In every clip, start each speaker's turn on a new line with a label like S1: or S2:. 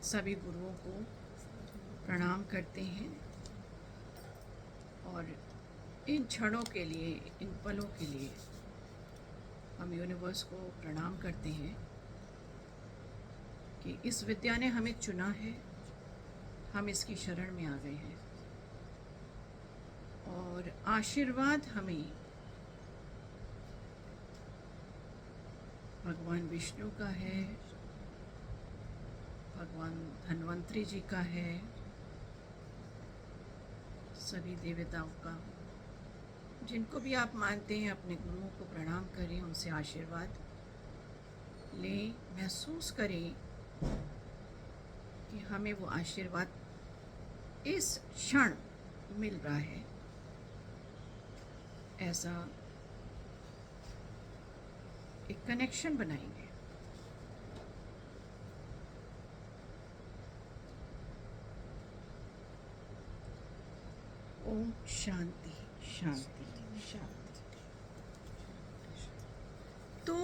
S1: सभी गुरुओं को प्रणाम करते हैं और इन क्षणों के लिए, इन पलों के लिए हम यूनिवर्स को प्रणाम करते हैं कि इस विद्या ने हमें चुना है, हम इसकी शरण में आ गए हैं और आशीर्वाद हमें भगवान विष्णु का है, भगवान धन्वंतरी जी का है, सभी देवताओं का। जिनको भी आप मानते हैं अपने गुरुओं को प्रणाम करें, उनसे आशीर्वाद लें, महसूस करें कि हमें वो आशीर्वाद इस क्षण मिल रहा है। ऐसा एक कनेक्शन बनाएंगे। ओम शांति शांति शांति। तो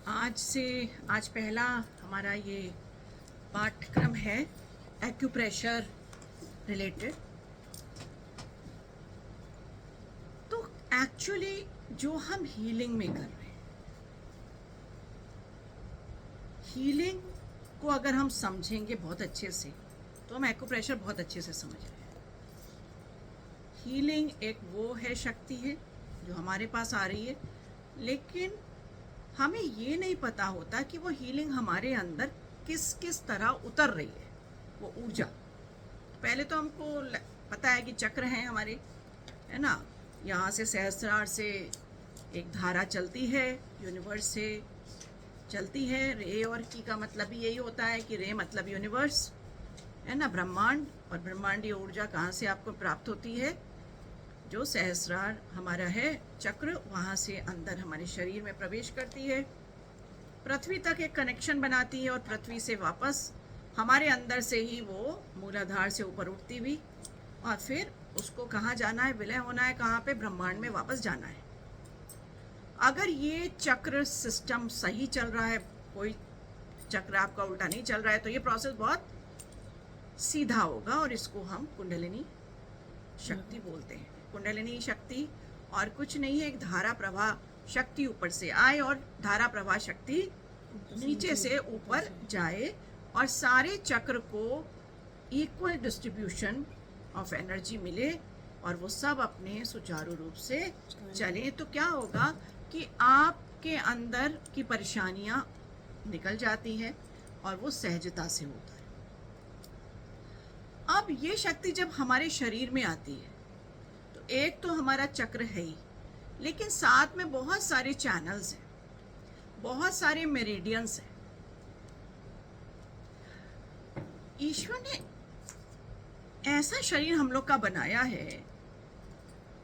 S1: आज पहला हमारा ये पाठ्यक्रम है एक्यूप्रेशर रिलेटेड। तो एक्चुअली जो हम हीलिंग में कर रहे हैं, हीलिंग को अगर हम समझेंगे बहुत अच्छे से तो हम एक्यूप्रेशर बहुत अच्छे से समझ रहे हैं। हीलिंग एक वो है शक्ति है जो हमारे पास आ रही है, लेकिन हमें ये नहीं पता होता कि वो हीलिंग हमारे अंदर किस किस तरह उतर रही है, वो ऊर्जा। पहले तो हमको पता है कि चक्र हैं हमारे, है ना। यहाँ से सहस्रार से एक धारा चलती है, यूनिवर्स से चलती है। रे और की का मतलब भी यही होता है कि रे मतलब यूनिवर्स, है ना, ब्रह्मांड। और ब्रह्मांडीय ऊर्जा कहाँ से आपको प्राप्त होती है? जो सहस्रार हमारा है चक्र, वहाँ से अंदर हमारे शरीर में प्रवेश करती है, पृथ्वी तक एक कनेक्शन बनाती है और पृथ्वी से वापस हमारे अंदर से ही वो मूलाधार से ऊपर उठती हुई, और फिर उसको कहाँ जाना है, विलय होना है कहाँ पे? ब्रह्मांड में वापस जाना है। अगर ये चक्र सिस्टम सही चल रहा है, कोई चक्र आपका उल्टा नहीं चल रहा है, तो ये प्रोसेस बहुत सीधा होगा और इसको हम कुंडलिनी शक्ति बोलते हैं। कुंडलिनी शक्ति और कुछ नहीं है, एक धारा प्रवाह शक्ति ऊपर से आए और धारा प्रवाह शक्ति नीचे से ऊपर जाए और सारे चक्र को इक्वल डिस्ट्रीब्यूशन ऑफ एनर्जी मिले और वो सब अपने सुचारू रूप से चले। तो क्या होगा कि आपके अंदर की परेशानियां निकल जाती हैं और वो सहजता से होता है। अब ये शक्ति जब हमारे शरीर में आती है तो एक तो हमारा चक्र है ही, लेकिन साथ में बहुत सारे चैनल्स हैं, बहुत सारे मेरिडियंस हैं। ईश्वर ने ऐसा शरीर हम लोग का बनाया है,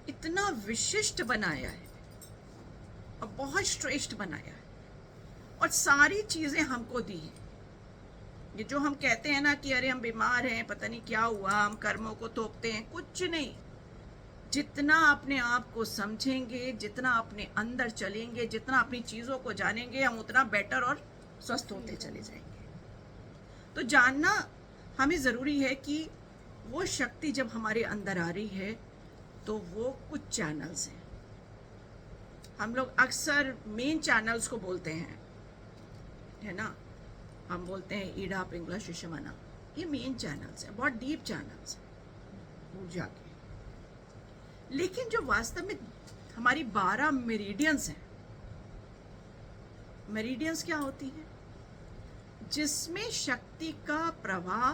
S1: इतना विशिष्ट बनाया है और बहुत श्रेष्ठ बनाया है, और सारी चीजें हमको दी हैं। ये जो हम कहते हैं ना कि अरे हम बीमार हैं, पता नहीं क्या हुआ, हम कर्मों को थोपते हैं, कुछ नहीं। जितना अपने आप को समझेंगे, जितना अपने अंदर चलेंगे, जितना अपनी चीज़ों को जानेंगे, हम उतना बेटर और स्वस्थ होते चले जाएंगे। तो जानना हमें ज़रूरी है कि वो शक्ति जब हमारे अंदर आ रही है तो वो कुछ चैनल्स हैं। हम लोग अक्सर मेन चैनल्स को बोलते हैं, है ना। हम बोलते हैं ईडा, पिंगला, सुषुम्ना, ये मेन चैनल्स हैं, बहुत डीप चैनल्स हैं ऊर्जा के। लेकिन जो वास्तव में हमारी 12 मेरिडियंस हैं, मेरिडियंस क्या होती है? जिसमें शक्ति का प्रवाह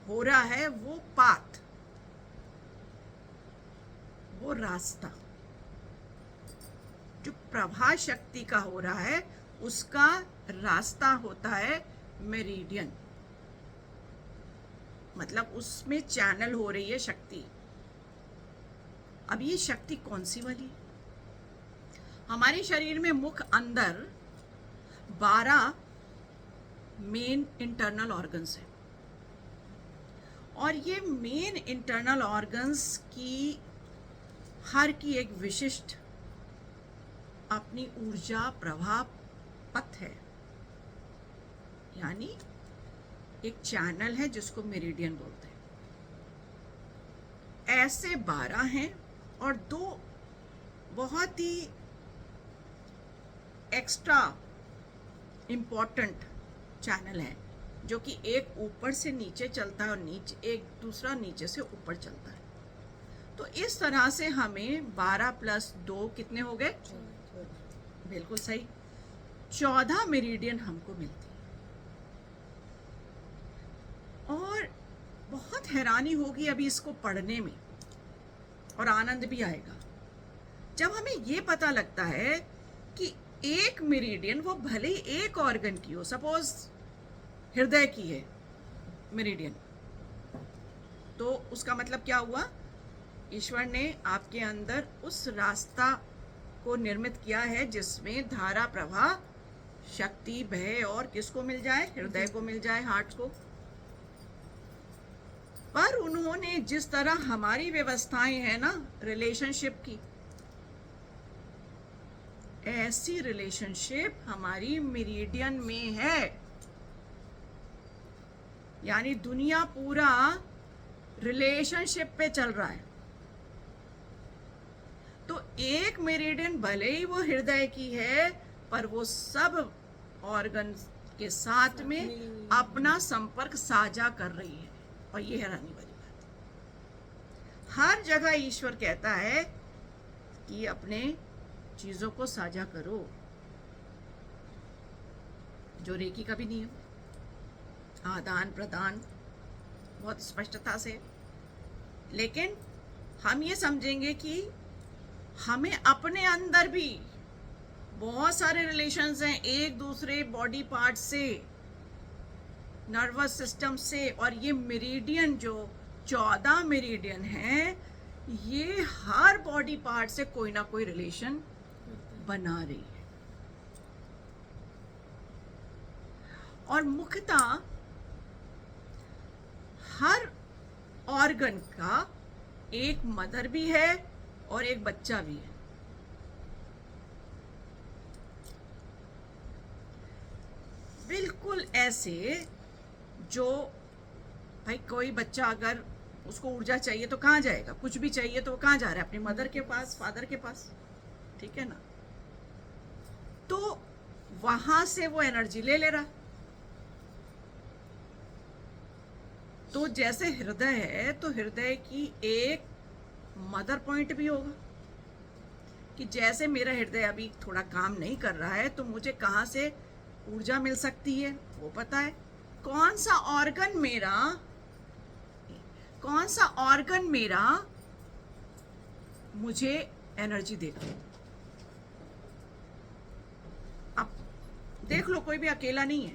S1: हो रहा है, वो पाथ, वो रास्ता, जो प्रवाह शक्ति का हो रहा है उसका रास्ता होता है मेरिडियन। मतलब उसमें चैनल हो रही है शक्ति। अब ये शक्ति कौन सी वाली? हमारे शरीर में मुख अंदर 12 मेन इंटरनल ऑर्गन्स हैं, और ये मेन इंटरनल ऑर्गन्स की हर की एक विशिष्ट अपनी ऊर्जा प्रवाह पथ है। यानी एक चैनल है जिसको मेरिडियन बोलते हैं। ऐसे 12 हैं और 2 बहुत ही एक्स्ट्रा इम्पोर्टेंट चैनल है, जो कि एक ऊपर से नीचे चलता है और एक दूसरा नीचे से ऊपर चलता है। तो इस तरह से हमें 12 + 2 कितने हो गए? बिल्कुल सही, 14 मेरिडियन हमको मिलती है। और बहुत हैरानी होगी अभी इसको पढ़ने में, और आनंद भी आएगा जब हमें ये पता लगता है कि एक मेरिडियन, वो भले ही एक ऑर्गन की हो, सपोज हृदय की है मेरिडियन, तो उसका मतलब क्या हुआ? ईश्वर ने आपके अंदर उस रास्ता को निर्मित किया है जिसमें धारा, प्रवाह, शक्ति, भय और किसको मिल जाए? हृदय को मिल जाए, हार्ट को। पर उन्होंने जिस तरह हमारी व्यवस्थाएं हैं ना रिलेशनशिप की, ऐसी रिलेशनशिप हमारी मेरिडियन में है। यानी दुनिया पूरा रिलेशनशिप पे चल रहा है। तो एक मेरिडियन भले ही वो हृदय की है, पर वो सब ऑर्गन के साथ में अपना संपर्क साझा कर रही है। और ये हैरानी वाली बात, हर जगह ईश्वर कहता है कि अपने चीजों को साझा करो, जो रेकी का भी नियम, आदान प्रदान बहुत स्पष्टता से। लेकिन हम ये समझेंगे कि हमें अपने अंदर भी बहुत सारे रिलेशंस हैं एक दूसरे बॉडी पार्ट से, नर्वस सिस्टम से, और ये मेरिडियन जो 14 मेरिडियन हैं, ये हर बॉडी पार्ट से कोई ना कोई रिलेशन बना रही है। और मुख्यतः हर ऑर्गन का एक मदर भी है और एक बच्चा भी है। बिल्कुल ऐसे जो भाई कोई बच्चा अगर उसको ऊर्जा चाहिए तो कहाँ जाएगा? कुछ भी चाहिए तो वो कहाँ जा रहा है? अपनी मदर के पास, फादर के पास, ठीक है ना? तो वहां से वो एनर्जी ले ले रहा। तो जैसे हृदय है, तो हृदय की एक मदर पॉइंट भी होगा कि जैसे मेरा हृदय अभी थोड़ा काम नहीं कर रहा है, तो मुझे कहाँ से ऊर्जा मिल सकती है वो पता है। कौन सा ऑर्गन मेरा मुझे एनर्जी देगा। अब देख लो, कोई भी अकेला नहीं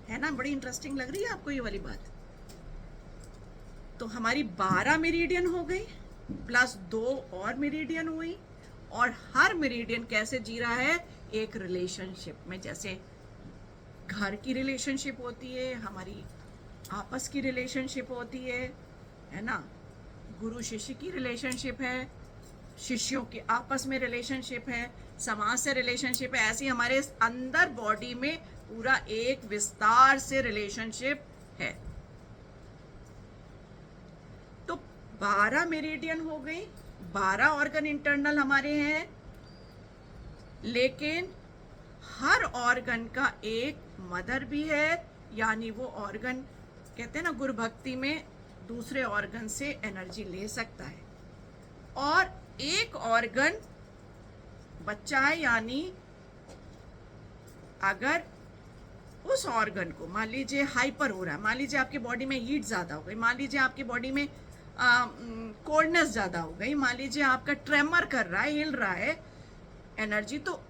S1: है ना? बड़ी इंटरेस्टिंग लग रही है आपको ये वाली बात। तो हमारी 12 मेरिडियन हो गई प्लस 2 और मेरिडियन हुई, और हर मेरिडियन कैसे जी रहा है? एक रिलेशनशिप में। जैसे घर की रिलेशनशिप होती है, हमारी आपस की रिलेशनशिप होती है ना? गुरु शिष्य की रिलेशनशिप है, शिष्यों के आपस में रिलेशनशिप है, समाज से रिलेशनशिप है। ऐसी हमारे अंदर बॉडी में पूरा एक विस्तार से रिलेशनशिप है। तो 12 मेरिडियन हो गई, 12 ऑर्गन इंटरनल हमारे हैं, लेकिन हर ऑर्गन का एक मदर भी है। यानी वो ऑर्गन, कहते हैं ना गुरु भक्ति में, दूसरे ऑर्गन से एनर्जी ले सकता है। और एक ऑर्गन बच्चा है, यानी अगर उस ऑर्गन को मान लीजिए हाइपर हो रहा है, मान लीजिए आपकी बॉडी में हीट ज़्यादा हो गई, मान लीजिए आपकी बॉडी में कोल्डनेस ज़्यादा हो गई, मान लीजिए आपका ट्रेमर कर रहा है, हिल रहा है एनर्जी, तो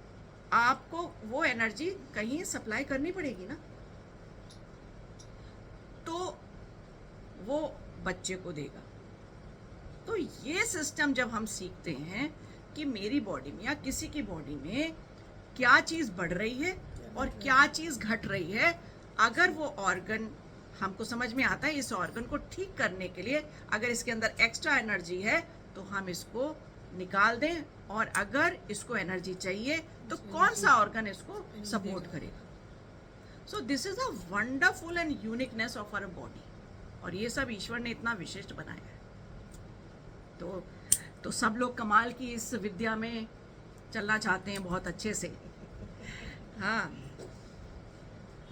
S1: आपको वो एनर्जी कहीं सप्लाई करनी पड़ेगी ना। तो वो बच्चे को देगा। तो ये सिस्टम जब हम सीखते हैं कि मेरी बॉडी में या किसी की बॉडी में क्या चीज़ बढ़ रही है और क्या चीज़ घट रही है, अगर वो ऑर्गन हमको समझ में आता है, इस ऑर्गन को ठीक करने के लिए अगर इसके अंदर एक्स्ट्रा एनर्जी है तो हम इसको निकाल दें, और अगर इसको एनर्जी चाहिए तो कौन सा ऑर्गन इसको सपोर्ट करेगा। So this is a wonderful and uniqueness of our body, और ये सब ईश्वर ने इतना विशिष्ट बनाया है। तो सब लोग कमाल की इस विद्या में चलना चाहते हैं बहुत अच्छे से। हाँ,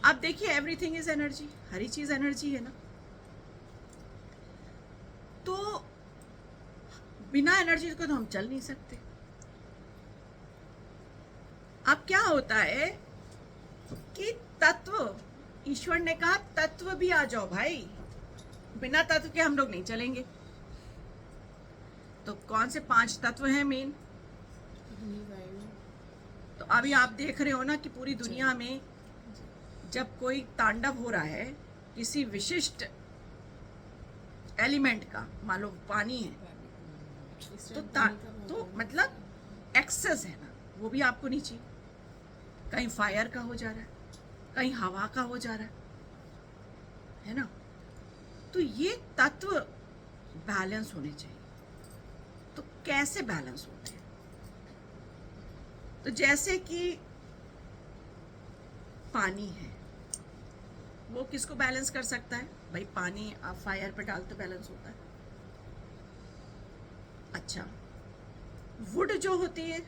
S1: अब देखिए एवरीथिंग इज एनर्जी, हर ही चीज एनर्जी है ना। तो बिना एनर्जी को तो हम चल नहीं सकते। अब क्या होता है कि तत्व, ईश्वर ने कहा तत्व भी आ जाओ भाई, बिना तत्व के हम लोग नहीं चलेंगे। तो कौन से 5 तत्व हैं मेन? तो अभी आप देख रहे हो ना कि पूरी दुनिया में जब कोई तांडव हो रहा है किसी विशिष्ट एलिमेंट का, मान लो पानी है, तो मतलब एक्सेस है ना, वो भी आपको नहीं चाहिए। कहीं फायर का हो जा रहा है, कहीं हवा का हो जा रहा है ना। तो ये तत्व बैलेंस होने चाहिए। तो कैसे बैलेंस होते हैं? तो जैसे कि पानी है, वो किसको बैलेंस कर सकता है भाई? पानी आप फायर पे डाल तो बैलेंस होता है। अच्छा, वुड जो होती है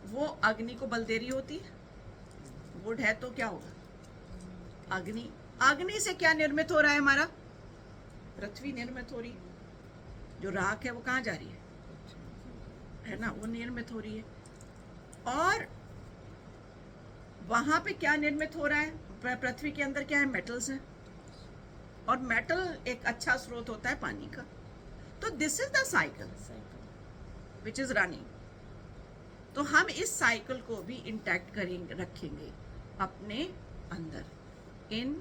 S1: वो अग्नि को बल दे रही होती है। वुड है तो क्या होगा? अग्नि। अग्नि से क्या निर्मित हो रहा है हमारा? पृथ्वी निर्मित हो रही है। जो राख है वो कहाँ जा रही है ना, वो निर्मित हो रही है। और वहां पे क्या निर्मित हो रहा है? पृथ्वी के अंदर क्या है? मेटल्स हैं, और मेटल एक अच्छा स्रोत होता है पानी का। तो this is the cycle which is running. तो हम इस साइकिल को भी इंटैक्ट करेंगे, रखेंगे अपने अंदर, इन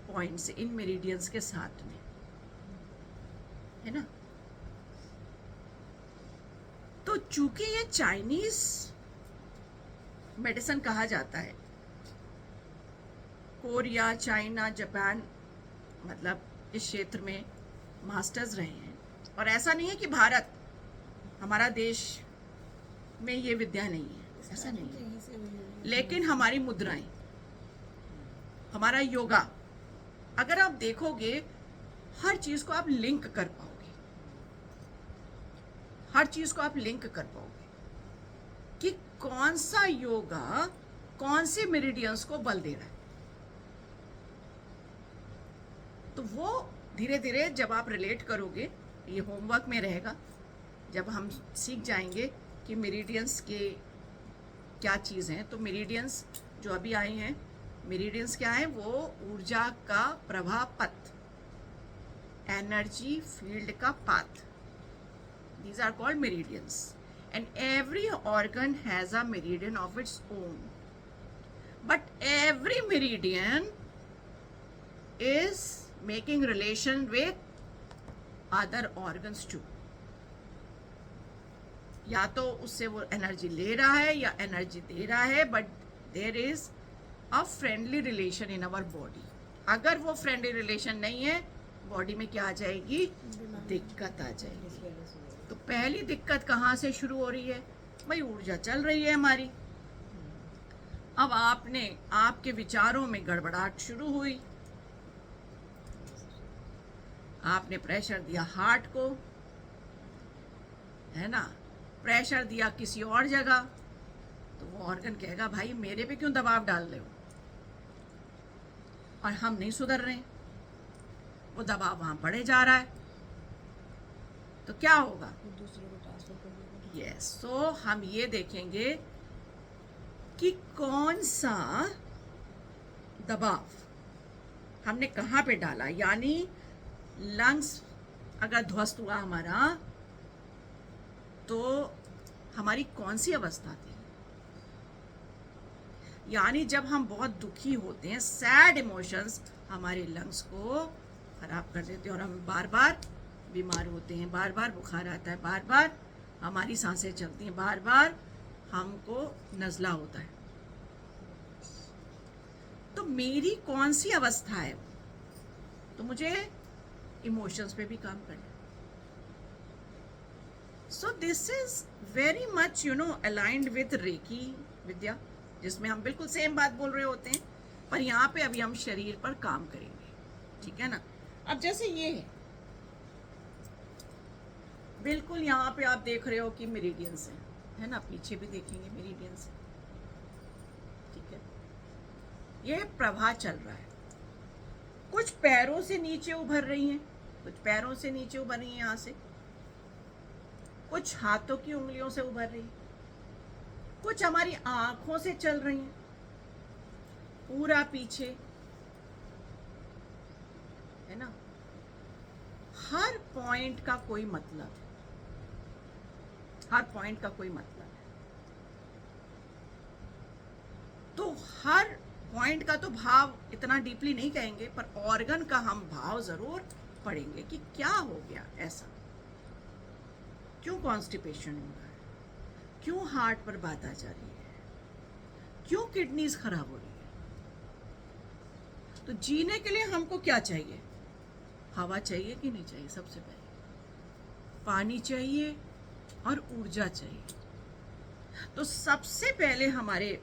S1: पॉइंट्स, इन मेरिडियंस के साथ में, है ना। तो चूंकि ये चाइनीज मेडिसिन कहा जाता है, कोरिया, चाइना, जापान, मतलब इस क्षेत्र में मास्टर्स रहे हैं। और ऐसा नहीं है कि भारत, हमारा देश में ये विद्या नहीं है, ऐसा नहीं है। लेकिन हमारी मुद्राएं, हमारा योगा, अगर आप देखोगे हर चीज को आप लिंक कर पाओगे, हर चीज को आप लिंक कर पाओगे कि कौन सा योगा कौन से मेरिडियंस को बल दे रहा है। तो वो धीरे धीरे जब आप रिलेट करोगे, ये होमवर्क में रहेगा, जब हम सीख जाएंगे कि मेरिडियंस के क्या चीज़ हैं। तो मेरिडियंस जो अभी आए हैं, मेरिडियंस क्या है? वो ऊर्जा का प्रवाह पथ, एनर्जी फील्ड का path. These are called meridians, and every organ has a meridian of its own, but every meridian is making relation with other organs too. या तो उससे वो एनर्जी ले रहा है या एनर्जी दे रहा है, but there is a friendly relation in our body. अगर वो फ्रेंडली रिलेशन नहीं है, बॉडी में क्या आ जाएगी? दिक्कत आ जाएगी। तो पहली दिक्कत कहाँ से शुरू हो रही है भाई? ऊर्जा चल रही है हमारी, अब आपके विचारों में गड़बड़ाहट शुरू हुई, आपने प्रेशर दिया हार्ट को, है ना, प्रेशर दिया किसी और जगह, तो वो ऑर्गन कहेगा भाई मेरे पे क्यों दबाव डाल रहे हो, और हम नहीं सुधर रहे, वो दबाव वहां बढ़े जा रहा है, तो क्या होगा?
S2: दूसरे को ट्रांसफर कर देगा।
S1: यस, सो हम ये देखेंगे कि कौन सा दबाव हमने कहाँ पे डाला। यानी लंग्स अगर ध्वस्त हुआ हमारा, तो हमारी कौन सी अवस्था थी? यानी जब हम बहुत दुखी होते हैं, सैड इमोशंस हमारे लंग्स को खराब कर देते हैं, और हम बार बार बीमार होते हैं, बार बार बुखार आता है, बार बार हमारी सांसें चलती हैं, बार बार हमको नज़ला होता है। तो मेरी कौन सी अवस्था है? तो मुझे इमोशंस पे भी काम करना है। So this is very much aligned with reiki विद्या, जिसमें हम बिल्कुल सेम बात बोल रहे होते हैं, पर यहाँ पे अभी हम शरीर पर काम करेंगे, ठीक है ना। अब जैसे ये बिल्कुल यहाँ पे आप देख रहे हो कि मेरिडियंस है ना, पीछे भी देखेंगे मेरिडियंस है, ठीक है। ये प्रवाह चल रहा है, कुछ पैरों से नीचे उभर रही हैं, कुछ पैरों से नीचे उभर रही हैं यहाँ से, कुछ हाथों की उंगलियों से उभर रही हैं, कुछ हमारी आंखों से चल रही हैं, पूरा पीछे, है ना। हर पॉइंट का कोई मतलब है, हर पॉइंट का कोई मतलब है। तो हर पॉइंट का तो भाव इतना डीपली नहीं कहेंगे, पर ऑर्गन का हम भाव जरूर पढ़ेंगे कि क्या हो गया ऐसा, क्यों कॉन्स्टिपेशन हो रहा है, क्यों हार्ट पर बात आ जा रही है, क्यों किडनीज खराब हो रही है। तो जीने के लिए हमको क्या चाहिए? हवा चाहिए कि नहीं चाहिए? सबसे पहले पानी चाहिए और ऊर्जा चाहिए। तो सबसे पहले हमारे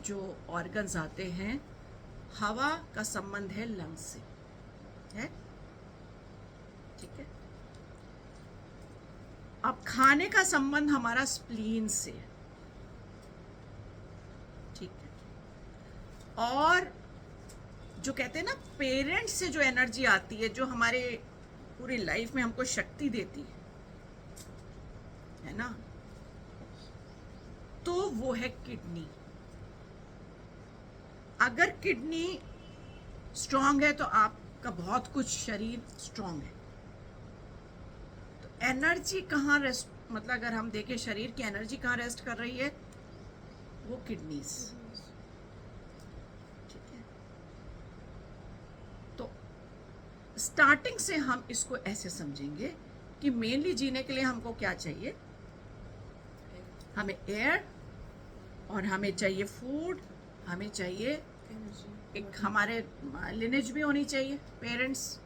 S1: जो ऑर्गन्स आते हैं, हवा का संबंध है लंग्स से, है, ठीक है। अब खाने का संबंध हमारा स्प्लीन से है, ठीक है। और जो कहते हैं ना, पेरेंट्स से जो एनर्जी आती है, जो हमारे पूरी लाइफ में हमको शक्ति देती है ना, तो वो है किडनी। अगर किडनी स्ट्रांग है तो आपका बहुत कुछ शरीर स्ट्रांग है। तो एनर्जी कहाँ रेस्ट, मतलब अगर हम देखें शरीर की एनर्जी कहाँ रेस्ट कर रही है, वो किडनीज, ठीक है। तो स्टार्टिंग से हम इसको ऐसे समझेंगे कि मेनली जीने के लिए हमको क्या चाहिए? हमें एयर, और हमें चाहिए फूड, हमें चाहिए एक हमारे लिनेज भी होनी चाहिए, पेरेंट्स,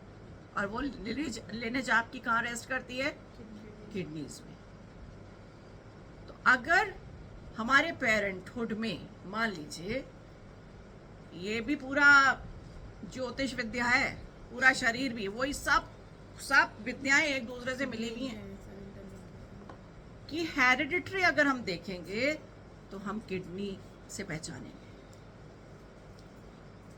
S1: और वो लिनेज आपकी कहाँ रेस्ट करती है? किडनीज में। तो अगर हमारे पेरेंटहुड में मान लीजिए, ये भी पूरा ज्योतिष विद्या है, पूरा शरीर भी वही, सब विद्याएं एक दूसरे से मिली हुई हैं कि हेरिडिटरी अगर हम देखेंगे तो हम किडनी से पहचानेंगे।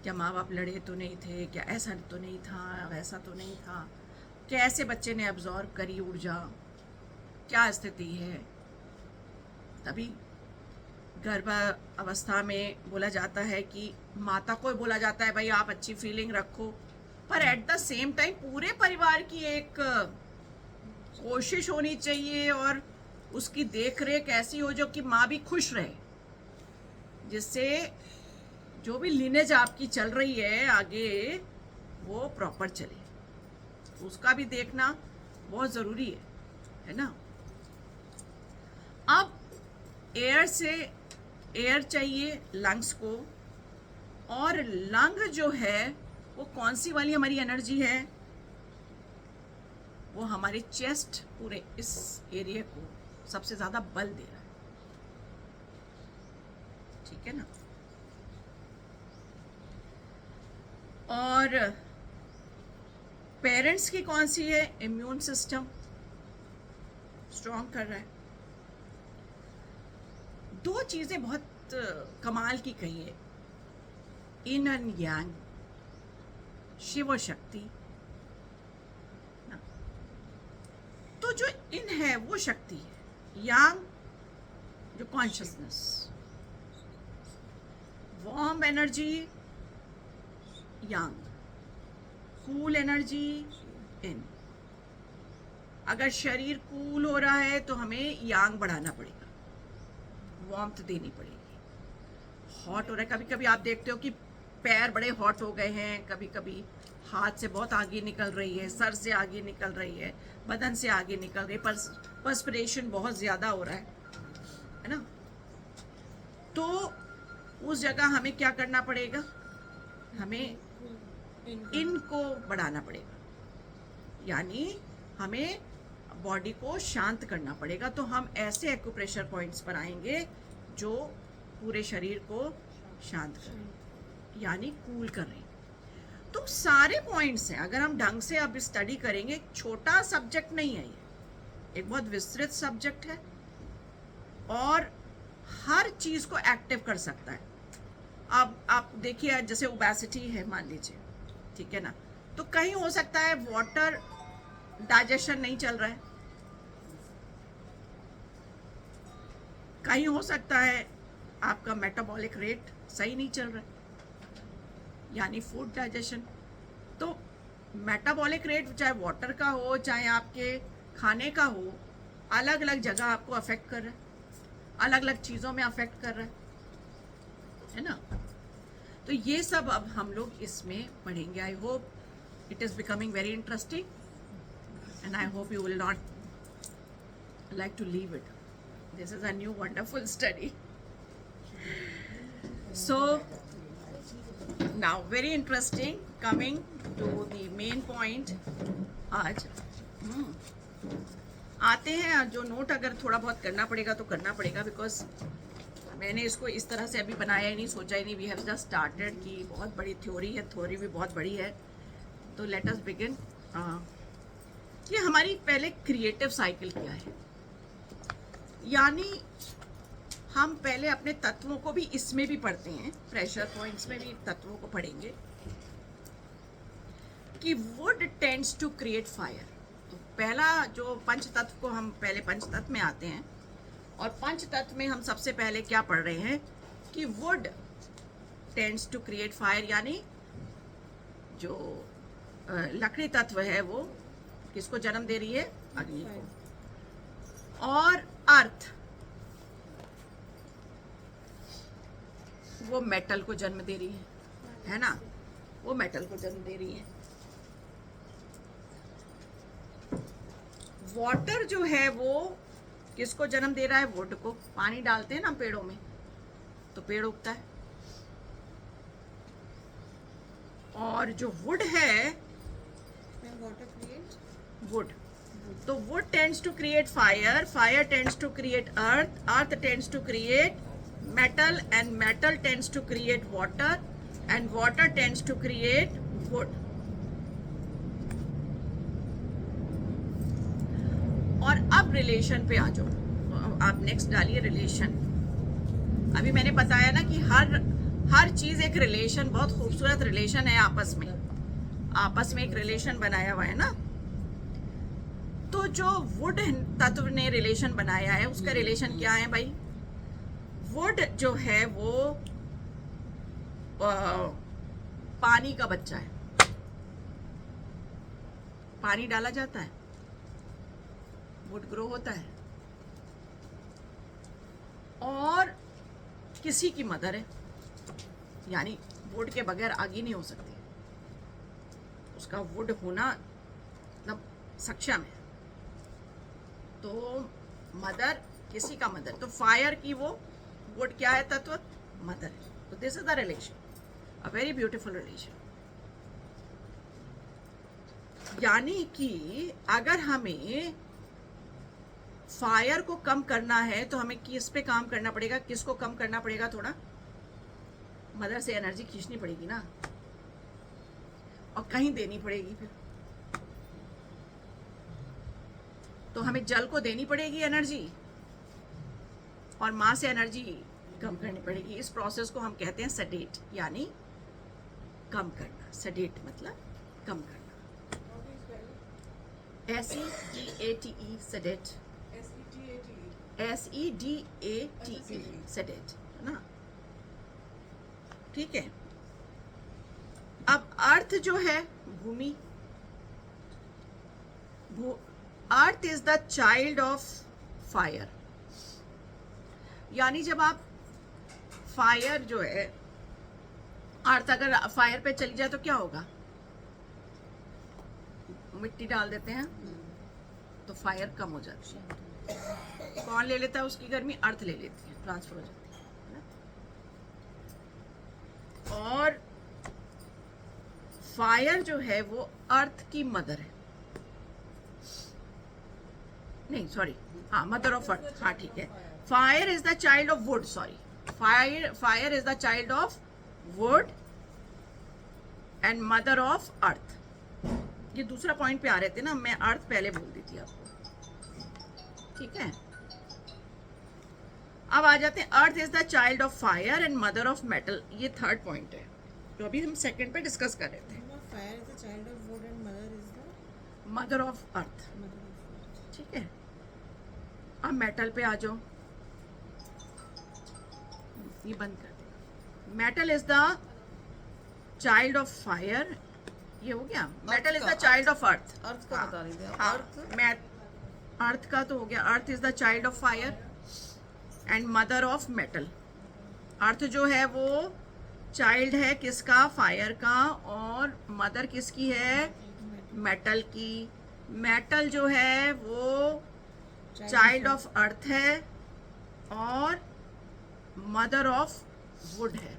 S1: क्या माँ बाप लड़े तो नहीं थे, क्या ऐसा तो नहीं था, वैसा तो नहीं था, कैसे बच्चे ने एब्जॉर्ब करी ऊर्जा, क्या स्थिति है। तभी गर्भ अवस्था में बोला जाता है कि माता को बोला जाता है भाई आप अच्छी फीलिंग रखो, पर एट द सेम टाइम पूरे परिवार की एक कोशिश होनी चाहिए और उसकी देख रेख ऐसी हो जो कि माँ भी खुश रहे, जिससे जो भी लिनेज आपकी चल रही है आगे वो प्रॉपर चले। उसका भी देखना बहुत ज़रूरी है ना। अब एयर चाहिए लंग्स को, और लंग जो है वो कौन सी वाली हमारी एनर्जी है? वो हमारे चेस्ट, पूरे इस एरिया को सबसे ज़्यादा बल दे रहा है, ठीक है ना। और पेरेंट्स की कौन सी है? इम्यून सिस्टम स्ट्रॉन्ग कर रहा है। दो चीजें बहुत कमाल की कही है, इन एंड यांग, शिव और शक्ति। तो जो इन है वो शक्ति है, यांग जो consciousness, warm energy Yang, cool energy in. अगर शरीर कूल हो रहा है तो हमें यांग बढ़ाना पड़ेगा, वार्मथ देनी पड़ेगी। हॉट हो रहा है, कभी कभी आप देखते हो कि पैर बड़े हॉट हो गए हैं, कभी कभी हाथ से बहुत आगे निकल रही है, सर से आगे निकल रही है, बदन से आगे निकल रही है, पर्सपिरेशन बहुत ज़्यादा हो रहा है ना। तो उस जगह हमें क्या करना पड़ेगा? हमें इनको बढ़ाना पड़ेगा, यानी हमें बॉडी को शांत करना पड़ेगा। तो हम ऐसे एक्यूप्रेशर पॉइंट्स पर आएंगे जो पूरे शरीर को शांत कर रही, यानी कूल कर रही। तो सारे पॉइंट्स हैं, अगर हम ढंग से अब स्टडी करेंगे, एक छोटा सब्जेक्ट नहीं है ये, एक बहुत विस्तृत सब्जेक्ट है और हर चीज को एक्टिव कर सकता है। अब आप देखिए, जैसे ओबेसिटी है मान लीजिए, ठीक है ना, तो कहीं हो सकता है वाटर डाइजेशन नहीं चल रहा है, कहीं हो सकता है आपका मेटाबॉलिक रेट सही नहीं चल रहा है, यानी फूड डाइजेशन। तो मेटाबॉलिक रेट चाहे वाटर का हो चाहे आपके खाने का हो, अलग अलग जगह आपको अफेक्ट कर रहा है, अलग अलग चीज़ों में अफेक्ट कर रहा है ना। तो ये सब अब हम लोग इसमें पढ़ेंगे। I hope it is becoming very interesting and I hope you will not like to leave it. This is a new wonderful study. So now very interesting, coming to the main point. आज आते हैं, जो note अगर थोड़ा बहुत करना पड़ेगा तो करना पड़ेगा, बिकॉज मैंने इसको इस तरह से अभी बनाया ही नहीं, सोचा ही नहीं। वी हैव जस्ट स्टार्टेड कि बहुत बड़ी थ्योरी है, थ्योरी भी बहुत बड़ी है। तो लेट अस बिगिन। ये हमारी पहले क्रिएटिव साइकिल क्या है, यानी हम पहले अपने तत्वों को भी इसमें भी पढ़ते हैं, प्रेशर पॉइंट्स में भी तत्वों को पढ़ेंगे कि wood tends to create fire. तो पहला जो पंच तत्व को हम पहले पंच तत्व में आते हैं, और पंच तत्व में हम सबसे पहले क्या पढ़ रहे हैं कि wood tends to create fire, यानी जो लकड़ी तत्व है वो किसको जन्म दे रही है, अग्नि को। और अर्थ वो मेटल को जन्म दे रही है ना, वो मेटल को जन्म दे रही है। वाटर जो है वो किसको जन्म दे रहा है, वुड को। पानी डालते हैं ना पेड़ों में तो पेड़ उगता है। और जो वुड है,
S2: वाटर क्रिएट
S1: वुड, तो wood tends to create fire, fire tends to create earth, earth tends to create metal, and metal tends to create water, and water tends to create wood. और अब relation पे आ जाओ, आप next डालिए relation. अभी मैंने बताया ना कि हर चीज एक रिलेशन, बहुत खूबसूरत रिलेशन है आपस में एक रिलेशन बनाया हुआ है ना। तो जो वुड तत्व ने रिलेशन बनाया है, उसका रिलेशन क्या है भाई, वुड जो है वो पानी का बच्चा है। पानी डाला जाता है, वुड ग्रो होता है, और किसी की मदर है, यानी वुड के बगैर आग ही नहीं हो सकती, उसका वुड होना मतलब सक्षम है। तो मदर, किसी का मदर, तो फायर की वो वुड क्या है, तत्व मदर है। तो this is the relation, a very beautiful relation. यानी कि अगर हमें फायर को कम करना है तो हमें किस पे काम करना पड़ेगा, किसको कम करना पड़ेगा, थोड़ा मदर से एनर्जी खींचनी पड़ेगी ना, और कहीं देनी पड़ेगी फिर। तो हमें जल को देनी पड़ेगी एनर्जी, और माँ से एनर्जी कम करनी पड़ेगी। इस प्रोसेस को हम कहते हैं सेडेट, यानी कम करना। सेडेट मतलब कम करना। SEDATE, सेडेट, SEDATE, सेडेट, है ना, ठीक है। अब अर्थ जो है भूमि, earth is the child of fire, यानी जब आप फायर जो है, अर्थ अगर फायर पे चली जाए तो क्या होगा, मिट्टी डाल देते हैं तो फायर कम हो जाती है। कौन ले लेता है उसकी गर्मी, अर्थ ले लेती है, ट्रांसफर हो जाती है ना। और फायर जो है वो अर्थ की मदर है, नहीं सॉरी, हाँ, मदर ऑफ अर्थ, हाँ ठीक है। Fire is the child of would, sorry, fire is the child of would and mother of earth. ये दूसरा पॉइंट पे आ रहे थे ना, मैं अर्थ पहले बोल दी थी आपको, ठीक है। अब आ जाते हैं, अर्थ is the child of fire and mother of metal. ये थर्ड पॉइंट है जो अभी हम सेकंड पे डिस्कस कर रहे थे।
S2: Fire is the child of wood and mother is the
S1: mother of earth,
S2: mother of earth.
S1: ठीक है। अब मेटल पे आ जाओ, ये बंद कर दो। Metal is the child of fire, ये हो गया। Metal is the child of earth.
S2: Earth का बता रही थी
S1: हाँ,
S2: अर्थ
S1: अर्थ का तो हो गया। Earth is the child of fire and mother of metal. Earth जो है वो चाइल्ड है किसका? फायर का। और मदर किसकी है? मेटल की। मेटल जो है वो चाइल्ड ऑफ अर्थ है और मदर ऑफ वुड है।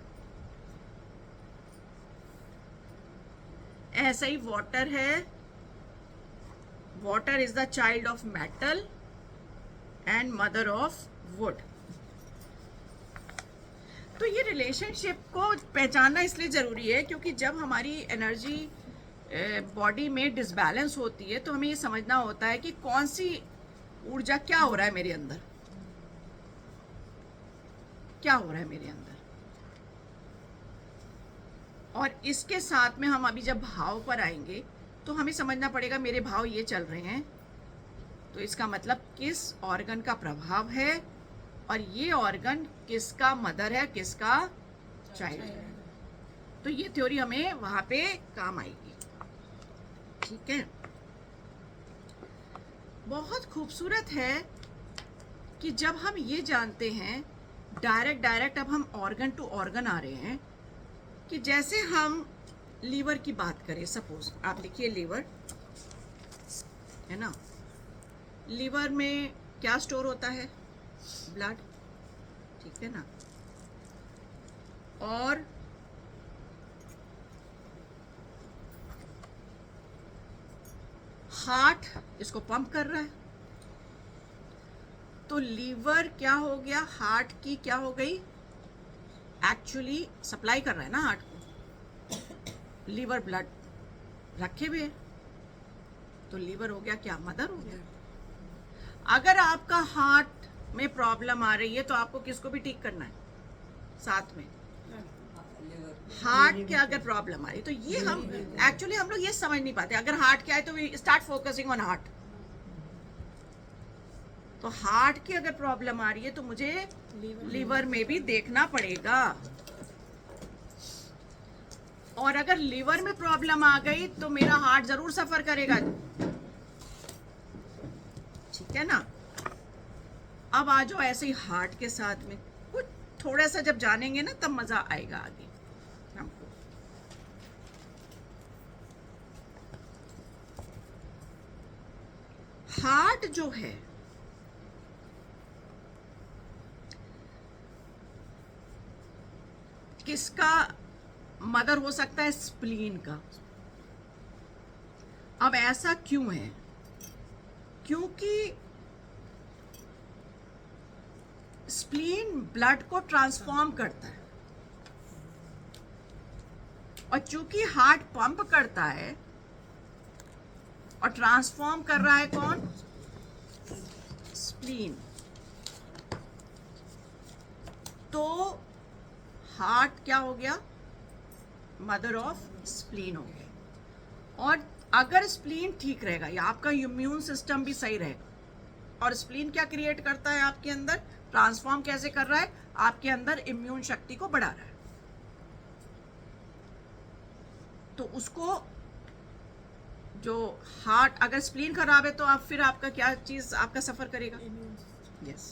S1: ऐसा ही वाटर है, water is the child of metal and mother of would. तो ये रिलेशनशिप को पहचानना इसलिए ज़रूरी है क्योंकि जब हमारी एनर्जी बॉडी में डिसबैलेंस होती है तो हमें ये समझना होता है कि कौन सी ऊर्जा, क्या हो रहा है मेरे अंदर, क्या हो रहा है मेरे अंदर। और इसके साथ में हम अभी जब भाव पर आएंगे तो हमें समझना पड़ेगा मेरे भाव ये चल रहे हैं, तो इसका मतलब किस ऑर्गन का प्रभाव है और ये ऑर्गन किसका मदर है, किसका चाइल्ड है। तो ये थ्योरी हमें वहां पे काम आएगी, ठीक है। बहुत खूबसूरत है कि जब हम ये जानते हैं डायरेक्ट अब हम ऑर्गन टू ऑर्गन आ रहे हैं कि जैसे हम लीवर की बात करें, सपोज आप लिखिए लीवर है ना। लीवर में क्या स्टोर होता है? ब्लड, ठीक है ना। और हार्ट इसको पंप कर रहा है, तो लीवर क्या हो गया? हार्ट की क्या हो गई? एक्चुअली सप्लाई कर रहा है ना हार्ट को। लीवर ब्लड रखे हुए, तो लीवर हो गया क्या? मदर हो गया। अगर आपका हार्ट में प्रॉब्लम आ रही है तो आपको किसको भी ठीक करना है साथ में? हार्ट के अगर प्रॉब्लम आ रही है तो ये हम एक्चुअली हम लोग ये समझ नहीं पाते। अगर हार्ट क्या है तो we start focusing on heart. तो हार्ट की अगर प्रॉब्लम आ रही है तो मुझे लीवर में भी देखना पड़ेगा। और अगर लीवर में प्रॉब्लम आ गई तो मेरा हार्ट जरूर सफर करेगा, ठीक है ना। अब आ जाओ ऐसे ही हार्ट के साथ में कुछ थोड़ा सा जब जानेंगे ना तब मजा आएगा आगे हमको। हार्ट जो है किसका मदर हो सकता है? स्प्लीन का। अब ऐसा क्यों है? क्योंकि स्प्लीन ब्लड को ट्रांसफॉर्म करता है और चूंकि हार्ट पंप करता है और ट्रांसफॉर्म कर रहा है कौन? स्प्लीन। तो हार्ट क्या हो गया? मदर ऑफ स्प्लीन हो गया। और अगर स्प्लीन ठीक रहेगा या आपका इम्यून सिस्टम भी सही रहेगा, और स्प्लीन क्या क्रिएट करता है आपके अंदर? ट्रांसफॉर्म कैसे कर रहा है? आपके अंदर इम्यून शक्ति को बढ़ा रहा है। तो उसको जो हार्ट, अगर स्प्लीन खराब है तो आप फिर आपका क्या चीज आपका सफर करेगा? यस।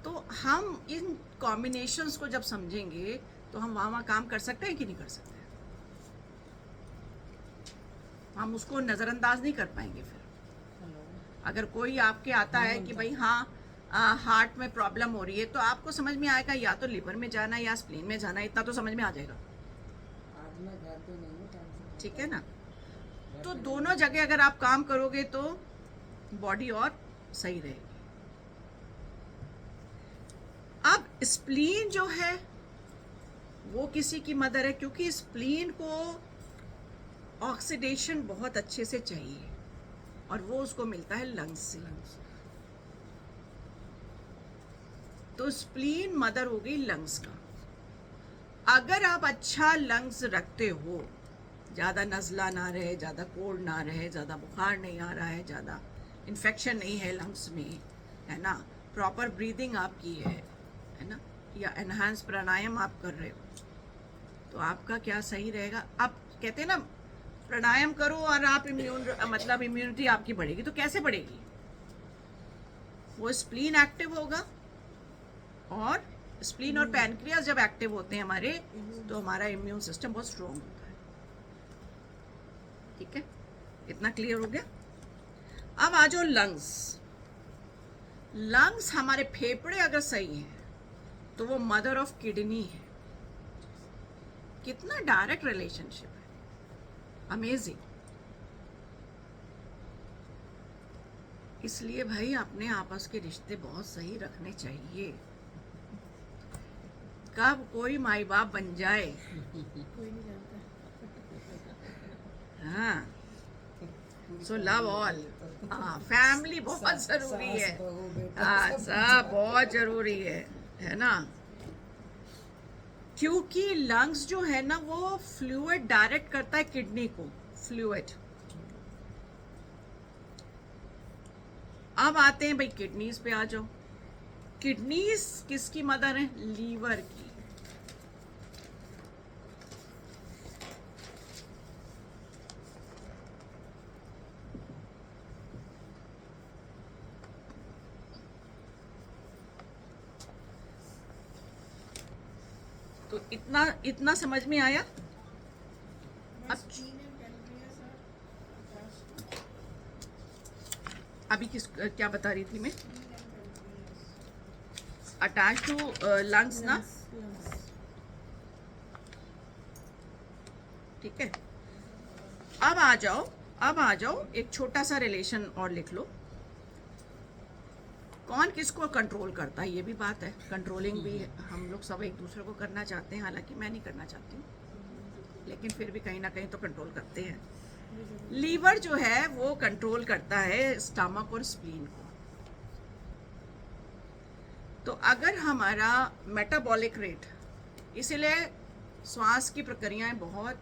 S1: तो हम इन कॉम्बिनेशंस को जब समझेंगे तो हम वहां काम कर सकते हैं कि नहीं कर सकते? हम उसको नजरअंदाज नहीं कर पाएंगे। फिर अगर कोई आपके आता है कि भाई हाँ हार्ट में प्रॉब्लम हो रही है, तो आपको समझ में आएगा या तो लिवर में जाना है या स्प्लीन में जाना है, इतना तो समझ में आ जाएगा, ठीक है ना। तो दोनों जगह अगर आप काम करोगे तो बॉडी और सही रहेगी। स्प्लीन जो है वो किसी की मदर है, क्योंकि स्प्लीन को ऑक्सीडेशन बहुत अच्छे से चाहिए और वो उसको मिलता है लंग्स से। तो स्प्लीन मदर हो गई लंग्स का। अगर आप अच्छा लंग्स रखते हो, ज़्यादा नज़ला ना रहे, ज़्यादा कोल्ड ना रहे, ज़्यादा बुखार नहीं आ रहा है, ज़्यादा इन्फेक्शन नहीं है लंग्स में, है ना, प्रॉपर ब्रीदिंग आपकी है ना, या एनहांस प्राणायाम आप कर रहे हो, तो आपका क्या सही रहेगा। आप कहते हैं ना प्राणायाम करो और आप मतलब इम्यूनिटी आपकी बढ़ेगी, तो कैसे बढ़ेगी? वो स्प्लीन एक्टिव होगा, और स्प्लीन और पैनक्रियास जब एक्टिव होते हैं हमारे, तो हमारा इम्यून सिस्टम बहुत स्ट्रांग होता है। ठीक है, इतना क्लियर हो गया। अब आ जाओ लंग्स। लंग्स, हमारे फेफड़े अगर सही हैं तो वो मदर ऑफ किडनी है। कितना डायरेक्ट रिलेशनशिप है, अमेजिंग। इसलिए भाई अपने आपस के रिश्ते बहुत सही रखने चाहिए। कब कोई माई बाप बन जाए,
S2: कोई नहीं जानता।
S1: हाँ, सो लव ऑल। हाँ, फैमिली बहुत जरूरी है। हाँ, सब बहुत जरूरी है ना, क्योंकि लंग्स जो है ना वो फ्लूइड डायरेक्ट करता है किडनी को, फ्लूइड। अब आते हैं भाई किडनीज पे, आ जाओ। किडनीज किसकी मदर है? लीवर की। तो इतना समझ में आया। अब अभी क्या बता रही थी मैं? अटैच टू लंग्स ना, ठीक है। अब आ जाओ एक छोटा सा रिलेशन और लिख लो। कौन किसको कंट्रोल करता है, ये भी बात है। कंट्रोलिंग भी हम लोग सब एक दूसरे को करना चाहते हैं, हालांकि मैं नहीं करना चाहती हूँ, लेकिन फिर भी कहीं ना कहीं तो कंट्रोल करते हैं। लीवर जो है वो कंट्रोल करता है स्टमक और स्प्लीन को। तो अगर हमारा मेटाबॉलिक रेट, इसलिए श्वास की प्रक्रियाएं बहुत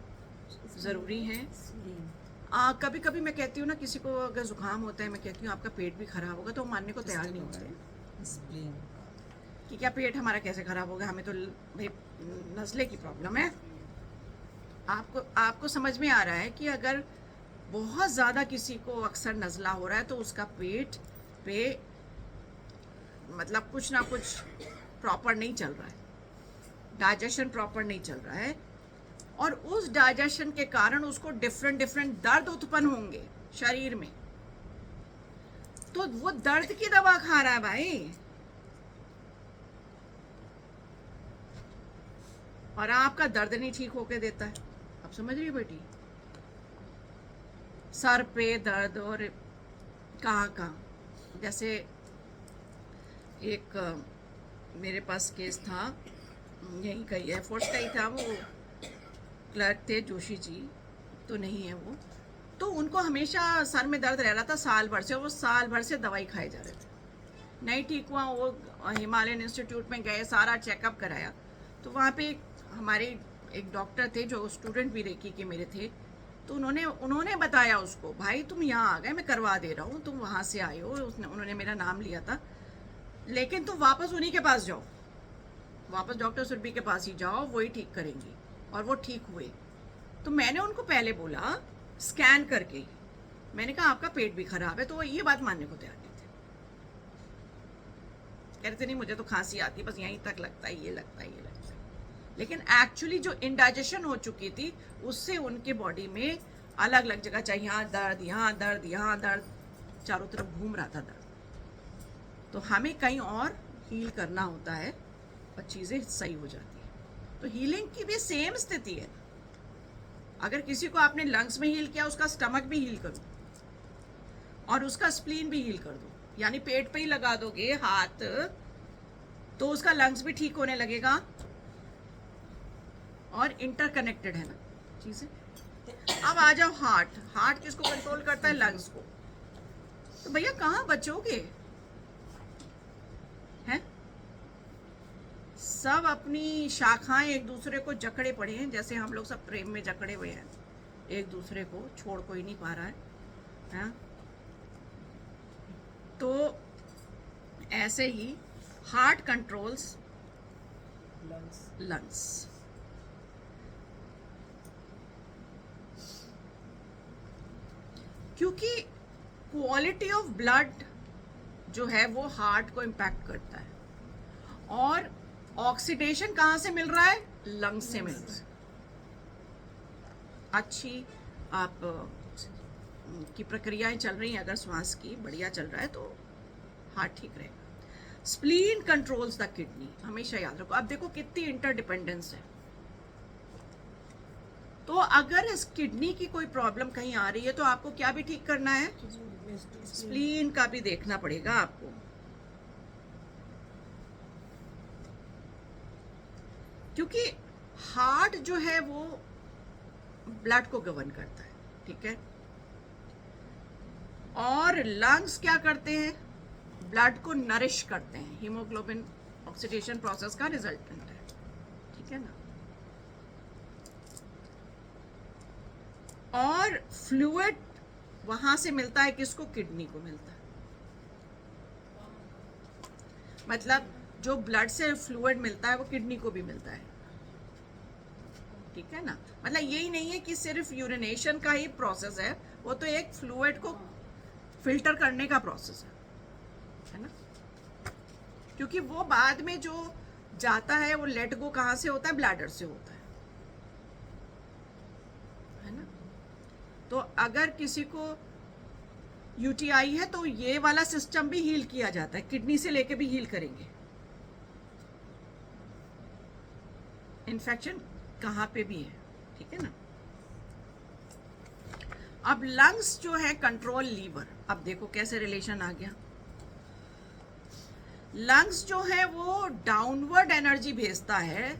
S1: ज़रूरी हैं। कभी कभी मैं कहती हूँ ना, किसी को अगर जुकाम होता है, मैं कहती हूँ आपका पेट भी खराब होगा, तो वो मानने को तैयार नहीं होते कि क्या पेट हमारा कैसे खराब होगा, हमें तो भाई नज़ले की प्रॉब्लम है। आपको समझ में आ रहा है कि अगर बहुत ज़्यादा किसी को अक्सर नज़ला हो रहा है, तो उसका पेट पे मतलब कुछ ना कुछ प्रॉपर नहीं चल रहा है, डाइजेशन प्रॉपर नहीं चल रहा है, और उस डाइजेशन के कारण उसको डिफरेंट दर्द उत्पन्न होंगे शरीर में। तो वो दर्द की दवा खा रहा है भाई, और आपका दर्द नहीं ठीक होके देता है। आप समझ रही हो बेटी? सर पे दर्द, और कहाँ जैसे एक मेरे पास केस था, यहीं का ही एयरफोर्स का ही था, वो क्लर्क थे जोशी जी, तो नहीं है वो, तो उनको हमेशा सर में दर्द रह रहा था साल भर से, वो साल भर से दवाई खाए जा रहे थे, नहीं ठीक हुआ। वो हिमालयन इंस्टीट्यूट में गए, सारा चेकअप कराया, तो वहाँ पे हमारे एक डॉक्टर थे जो स्टूडेंट भी रेकी के मेरे थे, तो उन्होंने बताया उसको, भाई तुम यहाँ आ गए, मैं करवा दे रहा हूँ, तुम वहाँ से आए हो, उन्होंने मेरा नाम लिया था, लेकिन तुम वापस उन्हीं के पास जाओ, वापस डॉक्टर सुरभि के पास ही जाओ, वही ठीक करेंगी। और वो ठीक हुए। तो मैंने उनको पहले बोला स्कैन करके, मैंने कहा आपका पेट भी खराब है, तो वो ये बात मानने को तैयार नहीं थे। कह रहे थे नहीं मुझे तो खांसी आती है, बस यहीं तक लगता है, ये लगता है। लेकिन एक्चुअली जो इंडाइजेशन हो चुकी थी, उससे उनके बॉडी में अलग अलग जगह, चाहे यहाँ दर्द, यहाँ दर्द, यहाँ दर्द, चारों तरफ घूम रहा था दर्द। तो हमें कहीं और हील करना होता है और चीज़ें सही हो जाती है। तो हीलिंग की भी सेम स्थिति है। अगर किसी को आपने लंग्स में हील किया, उसका स्टमक भी हील करो और उसका स्प्लीन भी हील कर दो, यानी पेट पे ही लगा दोगे हाथ, तो उसका लंग्स भी ठीक होने लगेगा। और इंटरकनेक्टेड है ना चीजें। अब आ जाओ हार्ट। हार्ट किसको कंट्रोल करता है? लंग्स को। तो भैया कहाँ बचोगे? हैं? सब अपनी शाखाएं एक दूसरे को जकड़े पड़े हैं, जैसे हम लोग सब प्रेम में जकड़े हुए हैं, एक दूसरे को छोड़ कोई नहीं पा रहा है? तो ऐसे ही हार्ट कंट्रोल्स लंग्स। क्योंकि क्वालिटी ऑफ ब्लड जो है वो हार्ट को इम्पैक्ट करता है। और ऑक्सीडेशन कहाँ से मिल रहा है? लंग्स से मिल रहा है। अच्छी आप की प्रक्रियाएं चल रही हैं, अगर श्वास की बढ़िया चल रहा है तो हार्ट ठीक रहेगा। स्प्लीन कंट्रोल्स द किडनी, हमेशा याद रखो। अब देखो कितनी इंटरडिपेंडेंस है। तो अगर इस किडनी की कोई प्रॉब्लम कहीं आ रही है तो आपको क्या भी ठीक करना है? स्प्लीन का भी देखना पड़ेगा आपको। क्योंकि हार्ट जो है वो ब्लड को गवर्न करता है, ठीक है? और लंग्स क्या करते हैं? ब्लड को नरिश करते हैं। हीमोग्लोबिन ऑक्सीडेशन प्रोसेस का रिजल्टेंट है, ठीक है ना? और फ्लूइड वहां से मिलता है किसको? किडनी को मिलता है। मतलब जो ब्लड से फ्लूइड मिलता है वो किडनी को भी मिलता है, ठीक है ना? मतलब यही नहीं है कि सिर्फ यूरिनेशन का ही प्रोसेस है, वो तो एक फ्लूइड को फिल्टर करने का प्रोसेस है ना? क्योंकि वो बाद में जो जाता है वो लेट गो कहाँ से होता है? ब्लैडर से होता है ना? तो अगर किसी को यूटीआई है तो ये वाला सिस्टम भी हील किया जाता है, किडनी से लेके भी हील करेंगे। इन्फेक्शन कहाँ पे भी है, ठीक है ना? अब लंग्स जो है कंट्रोल लीवर। अब देखो कैसे रिलेशन आ गया। लंग्स जो है वो डाउनवर्ड एनर्जी भेजता है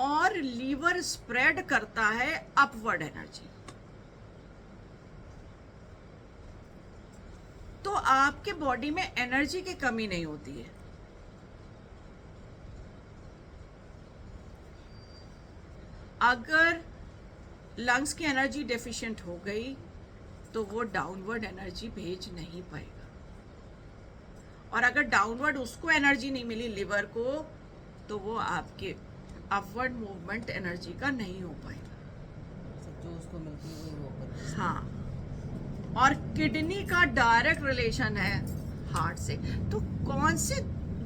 S1: और लीवर स्प्रेड करता है अपवर्ड एनर्जी। तो आपके बॉडी में एनर्जी की कमी नहीं होती है। अगर लंग्स की एनर्जी डेफिशिएंट हो गई तो वो डाउनवर्ड एनर्जी भेज नहीं पाएगा। और अगर डाउनवर्ड उसको एनर्जी नहीं मिली लिवर को, तो वो आपके अपवर्ड मूवमेंट एनर्जी का नहीं हो पाएगा।
S2: जो उसको मिलती है वो करती है।
S1: हाँ। और किडनी का डायरेक्ट रिलेशन है हार्ट से। तो कौन से,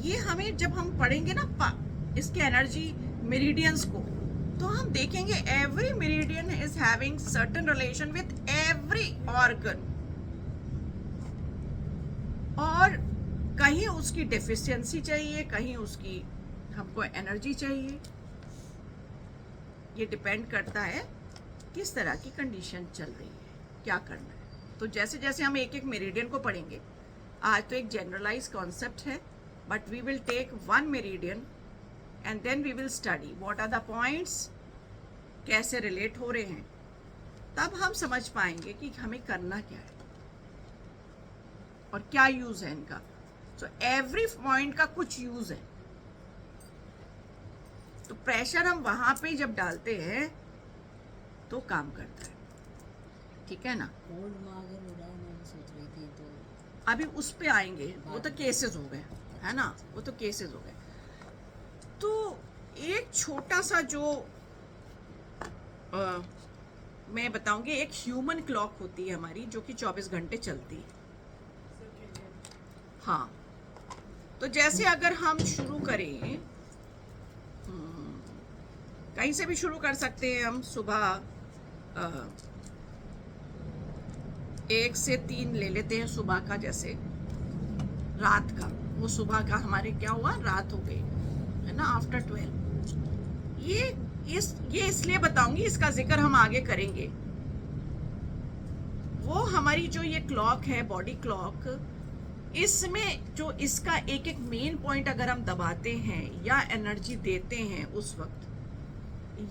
S1: ये हमें जब हम पढ़ेंगे ना इसके एनर्जी मेरिडियंस को, तो हम देखेंगे every meridian is having certain relation with every organ. और कहीं उसकी डेफिशिएंसी चाहिए, कहीं उसकी हमको एनर्जी चाहिए। ये डिपेंड करता है किस तरह की कंडीशन चल रही है, क्या करना है। तो जैसे जैसे हम एक एक मेरिडियन को पढ़ेंगे, आज तो एक जनरलाइज कॉन्सेप्ट है, but we will take one meridian and then we will study what are the points, कैसे रिलेट हो रहे हैं। तब हम समझ पाएंगे कि हमें करना क्या है और क्या यूज है इनका। तो एवरी पॉइंट का कुछ यूज है। तो प्रेशर हम वहां पे जब डालते हैं तो काम करता है, ठीक है ना?
S2: कोल्ड में अगर हो रहा है, मैं सोच रही थी तो
S1: अभी उस पे आएंगे, वो तो केसेस हो गए, है ना? वो तो केसेस हो गए। तो एक छोटा सा जो मैं बताऊंगी, एक ह्यूमन क्लॉक होती है हमारी जो कि 24 घंटे चलती है। हाँ, तो जैसे अगर हम शुरू करें, कहीं से भी शुरू कर सकते हैं हम। सुबह 1 से 3 ले लेते हैं सुबह का, जैसे रात का, वो सुबह का हमारे क्या हुआ, रात हो गई, है ना? आफ्टर 12। ये इसलिए बताऊंगी, इसका जिक्र हम आगे करेंगे। वो हमारी जो ये क्लॉक है, बॉडी क्लॉक, इसमें जो इसका एक एक मेन पॉइंट अगर हम दबाते हैं या एनर्जी देते हैं उस वक्त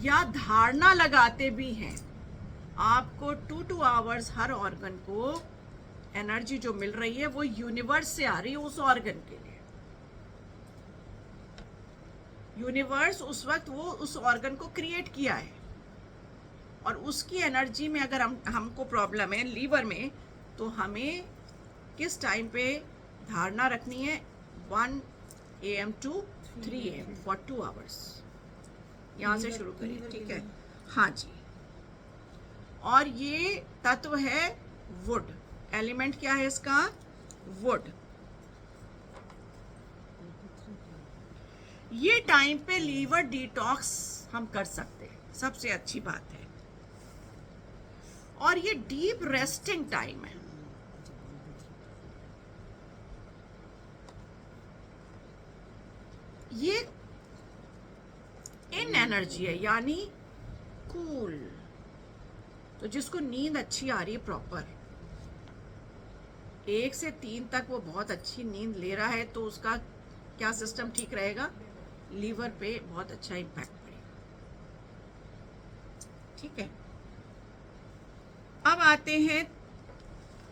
S1: या धारणा लगाते भी हैं, आपको 2 आवर्स हर ऑर्गन को एनर्जी जो मिल रही है वो यूनिवर्स से आ रही है उस ऑर्गन के लिए। यूनिवर्स उस वक्त वो उस ऑर्गन को क्रिएट किया है और उसकी एनर्जी में अगर हमको प्रॉब्लम है लीवर में, तो हमें किस टाइम पे धारणा रखनी है, 1 AM to 3 AM for 2 hours. यहाँ से शुरू करिए, ठीक है? हाँ जी। और ये तत्व है वुड, एलिमेंट क्या है इसका, वुड। ये टाइम पे लीवर डिटॉक्स हम कर सकते हैं, सबसे अच्छी बात है। और ये डीप रेस्टिंग टाइम है। ये इन एनर्जी है, यानी कूल। तो जिसको नींद अच्छी आ रही है प्रॉपर 1 से 3 तक, वो बहुत अच्छी नींद ले रहा है, तो उसका क्या सिस्टम ठीक रहेगा, लीवर पे बहुत अच्छा इम्पैक्ट पड़ेगा। ठीक है, अब आते हैं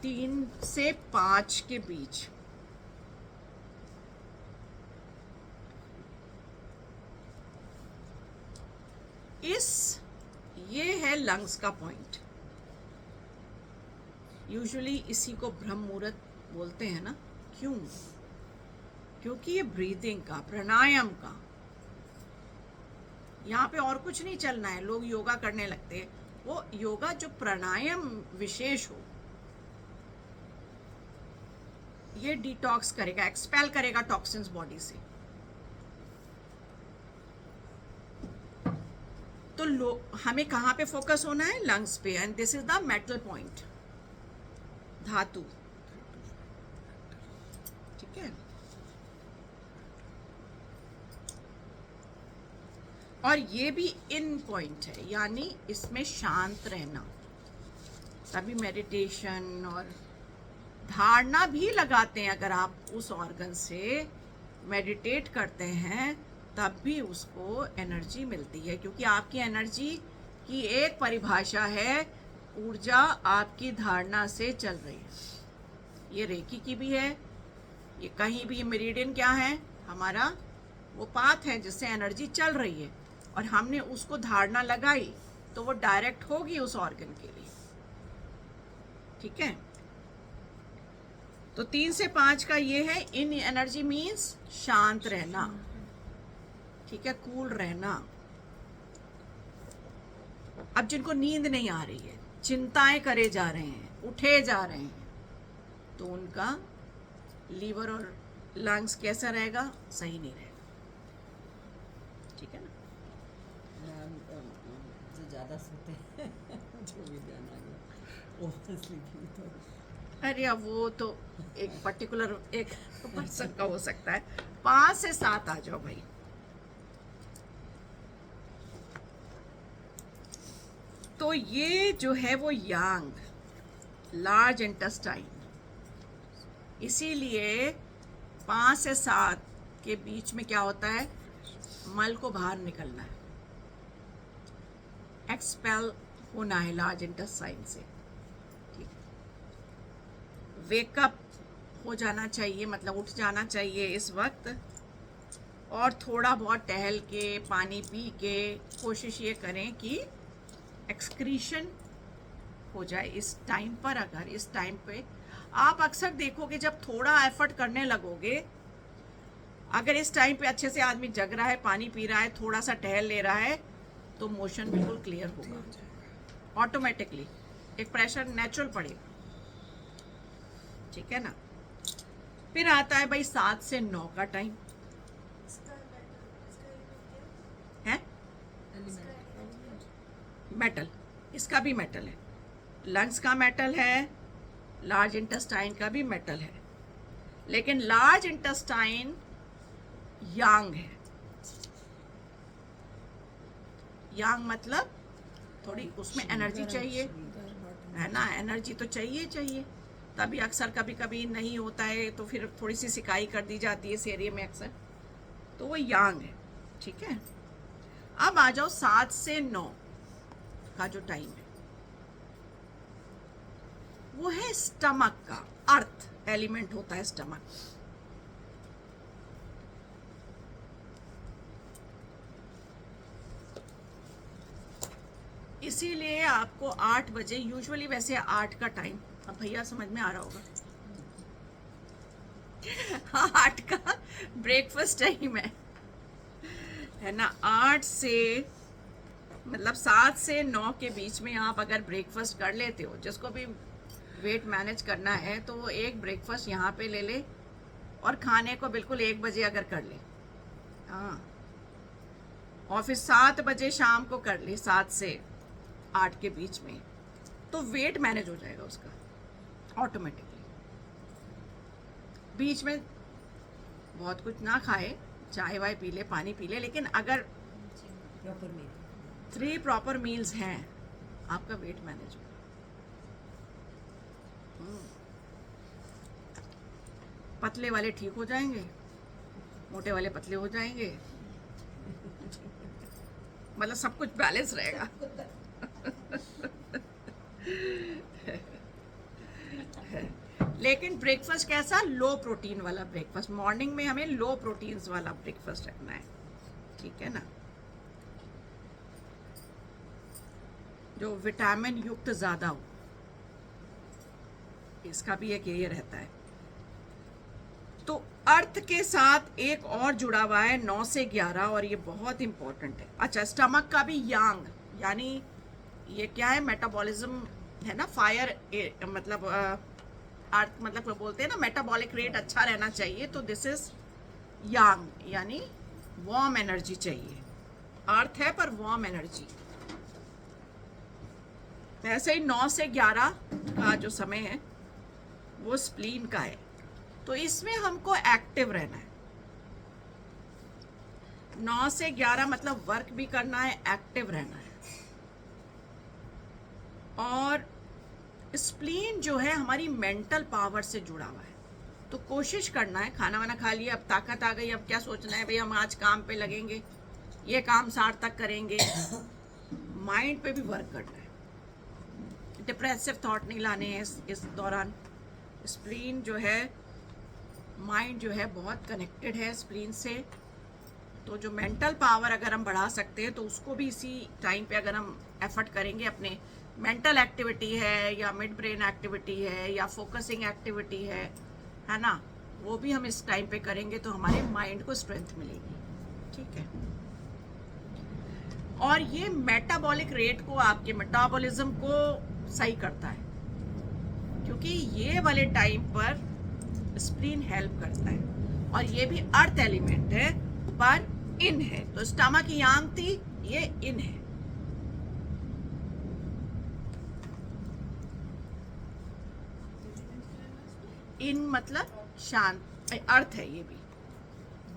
S1: 3 से 5 के बीच। ये है लंग्स का पॉइंट। यूजुअली इसी को ब्रह्म मुहूर्त बोलते हैं ना, क्यों? क्योंकि ये ब्रीदिंग का, प्राणायाम का, यहाँ पे और कुछ नहीं चलना है। लोग योगा करने लगते हैं, वो योगा जो प्राणायाम विशेष हो, ये डिटॉक्स करेगा, एक्सपेल करेगा टॉक्सिन्स बॉडी से। तो हमें कहाँ पे फोकस होना है, लंग्स पे, and this is the metal point, धातु। ठीक है, और ये भी इन पॉइंट है, यानी इसमें शांत रहना। तभी मेडिटेशन और धारणा भी लगाते हैं। अगर आप उस ऑर्गन से मेडिटेट करते हैं तब भी उसको एनर्जी मिलती है, क्योंकि आपकी एनर्जी की एक परिभाषा है, ऊर्जा आपकी धारणा से चल रही है। ये रेकी की भी है, ये कहीं भी मेरिडियन क्या है हमारा, वो पाथ है जिससे एनर्जी चल रही है, और हमने उसको धारणा लगाई तो वो डायरेक्ट होगी उस ऑर्गन के लिए। ठीक है, तो 3 से 5 का ये है, इन एनर्जी मीन्स शांत रहना। ठीक है, कूल रहना। अब जिनको नींद नहीं आ रही है, चिंताएं करे जा रहे हैं, उठे जा रहे हैं, तो उनका लीवर और लंग्स कैसा रहेगा, सही नहीं रहेगा। ठीक है ना?
S2: जो ज़्यादा सोते हैं जो भी ध्यान आ गया ओवर स्लीपिंग, तो
S1: अरे अब वो तो एक पर्टिकुलर एक पर्सन का हो सकता है। 5 से 7 आ जाओ भाई। तो ये जो है वो यांग, लार्ज इंटेस्टाइन, इसीलिए 5 से 7 के बीच में क्या होता है, मल को बाहर निकलना है, एक्सपेल होना है लार्ज इंटेस्टाइन से। ठीक, वेकअप हो जाना चाहिए, मतलब उठ जाना चाहिए इस वक्त, और थोड़ा बहुत टहल के, पानी पी के कोशिश ये करें कि एक्सक्रीशन हो जाए इस टाइम पर। अगर इस टाइम पे आप अक्सर देखोगे, जब थोड़ा एफर्ट करने लगोगे, अगर इस टाइम पे अच्छे से आदमी जग रहा है, पानी पी रहा है, थोड़ा सा टहल ले रहा है, तो मोशन बिल्कुल क्लियर होगा ऑटोमेटिकली, एक प्रेशर नेचुरल पड़ेगा। ठीक है ना? फिर आता है भाई 7 से 9 का टाइम है, मेटल, इसका भी मेटल है, लंग्स का मेटल है, लार्ज इंटेस्टाइन का भी मेटल है, लेकिन लार्ज इंटेस्टाइन यांग है। यांग मतलब थोड़ी उसमें एनर्जी चाहिए, है ना, एनर्जी तो चाहिए चाहिए, तभी अक्सर कभी कभी नहीं होता है तो फिर थोड़ी सी सिकाई कर दी जाती है इस एरिया में अक्सर, तो वो यांग है। ठीक है, अब आ जाओ 7 से 9 का जो टाइम है वो है स्टमक का, अर्थ एलिमेंट होता है स्टमक। इसीलिए आपको 8 बजे यूजुअली, वैसे 8 का टाइम, अब भैया समझ में आ रहा होगा, 8 का ब्रेकफास्ट टाइम है ना। 8 से मतलब 7 से 9 के बीच में आप अगर ब्रेकफास्ट कर लेते हो, जिसको भी वेट मैनेज करना है तो वो एक ब्रेकफास्ट यहाँ पे ले ले और खाने को बिल्कुल 1 बजे अगर कर ले, हाँ, और फिर 7 बजे शाम को कर ले, 7 से 8 के बीच में, तो वेट मैनेज हो जाएगा उसका ऑटोमेटिकली। बीच में बहुत कुछ ना खाए, चाय वाय पी ले, पानी पी ले, लेकिन अगर
S2: प्रॉपर मील
S1: 3 प्रॉपर मील्स हैं आपका वेट मैनेज होगा। पतले वाले ठीक हो जाएंगे, मोटे वाले पतले हो जाएंगे, मतलब सब कुछ बैलेंस रहेगा। लेकिन ब्रेकफास्ट कैसा, लो प्रोटीन वाला ब्रेकफास्ट। मॉर्निंग में हमें लो प्रोटीन्स वाला ब्रेकफास्ट रखना है, ठीक है ना, जो विटामिन युक्त ज्यादा हो, इसका भी एक ये रहता है। तो अर्थ के साथ एक और जुड़ा हुआ है 9 से 11, और ये बहुत इंपॉर्टेंट है। अच्छा, स्टमक का भी यांग, यानी ये क्या है, मेटाबॉलिज्म है ना, फायर, मतलब अर्थ, मतलब बोलते हैं ना मेटाबॉलिक रेट अच्छा रहना चाहिए, तो दिस इज यांग, यानी वार्म एनर्जी चाहिए। अर्थ है पर वार्म एनर्जी। ऐसे ही 9 से 11 का जो समय है वो स्प्लीन का है, तो इसमें हमको एक्टिव रहना है। 9 से 11 मतलब वर्क भी करना है, एक्टिव रहना है। और स्प्लीन जो है हमारी मेंटल पावर से जुड़ा हुआ है, तो कोशिश करना है, खाना वाना खा लिया, अब ताकत आ गई, अब क्या सोचना है भाई, हम आज काम पे लगेंगे, ये काम 60 तक करेंगे। माइंड पे भी वर्क करना है, डिप्रेसिव थॉट नहीं लाने हैं इस दौरान। स्प्लीन जो है, माइंड जो है बहुत कनेक्टेड है स्प्लीन से, तो जो मेंटल पावर अगर हम बढ़ा सकते हैं तो उसको भी इसी टाइम पे अगर हम एफर्ट करेंगे, अपने मेंटल एक्टिविटी है या मिड ब्रेन एक्टिविटी है या फोकसिंग एक्टिविटी है ना, वो भी हम इस टाइम पे करेंगे तो हमारे माइंड को स्ट्रेंथ मिलेगी। ठीक है, और ये मेटाबॉलिक रेट को, आपके मेटाबॉलिज्म को सही करता है, क्योंकि ये वाले टाइम पर स्प्लीन हेल्प करता है, और ये भी अर्थ एलिमेंट है पर इन है, तो स्टमक यांग थी, ये इन है। इन मतलब शांत, अर्थ है ये भी।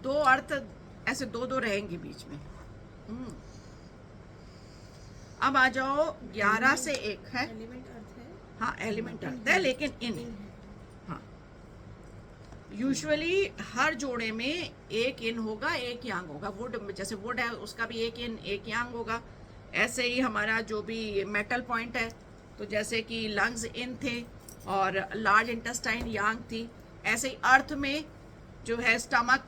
S1: 2 अर्थ ऐसे 2 रहेंगे बीच में। अब आ जाओ 11 से 1 है,
S2: एलिमेंट अर्थ है,
S1: हाँ एलिमेंट अर्थ है, लेकिन इन है। हाँ, यूजुअली हर जोड़े में एक इन होगा, एक यांग होगा। वुड, जैसे वुड है उसका भी एक इन एक यांग होगा। ऐसे ही हमारा जो भी मेटल पॉइंट है, तो जैसे कि लंग्स इन थे और लार्ज इंटेस्टाइन यांग थी, ऐसे ही अर्थ में जो है स्टमक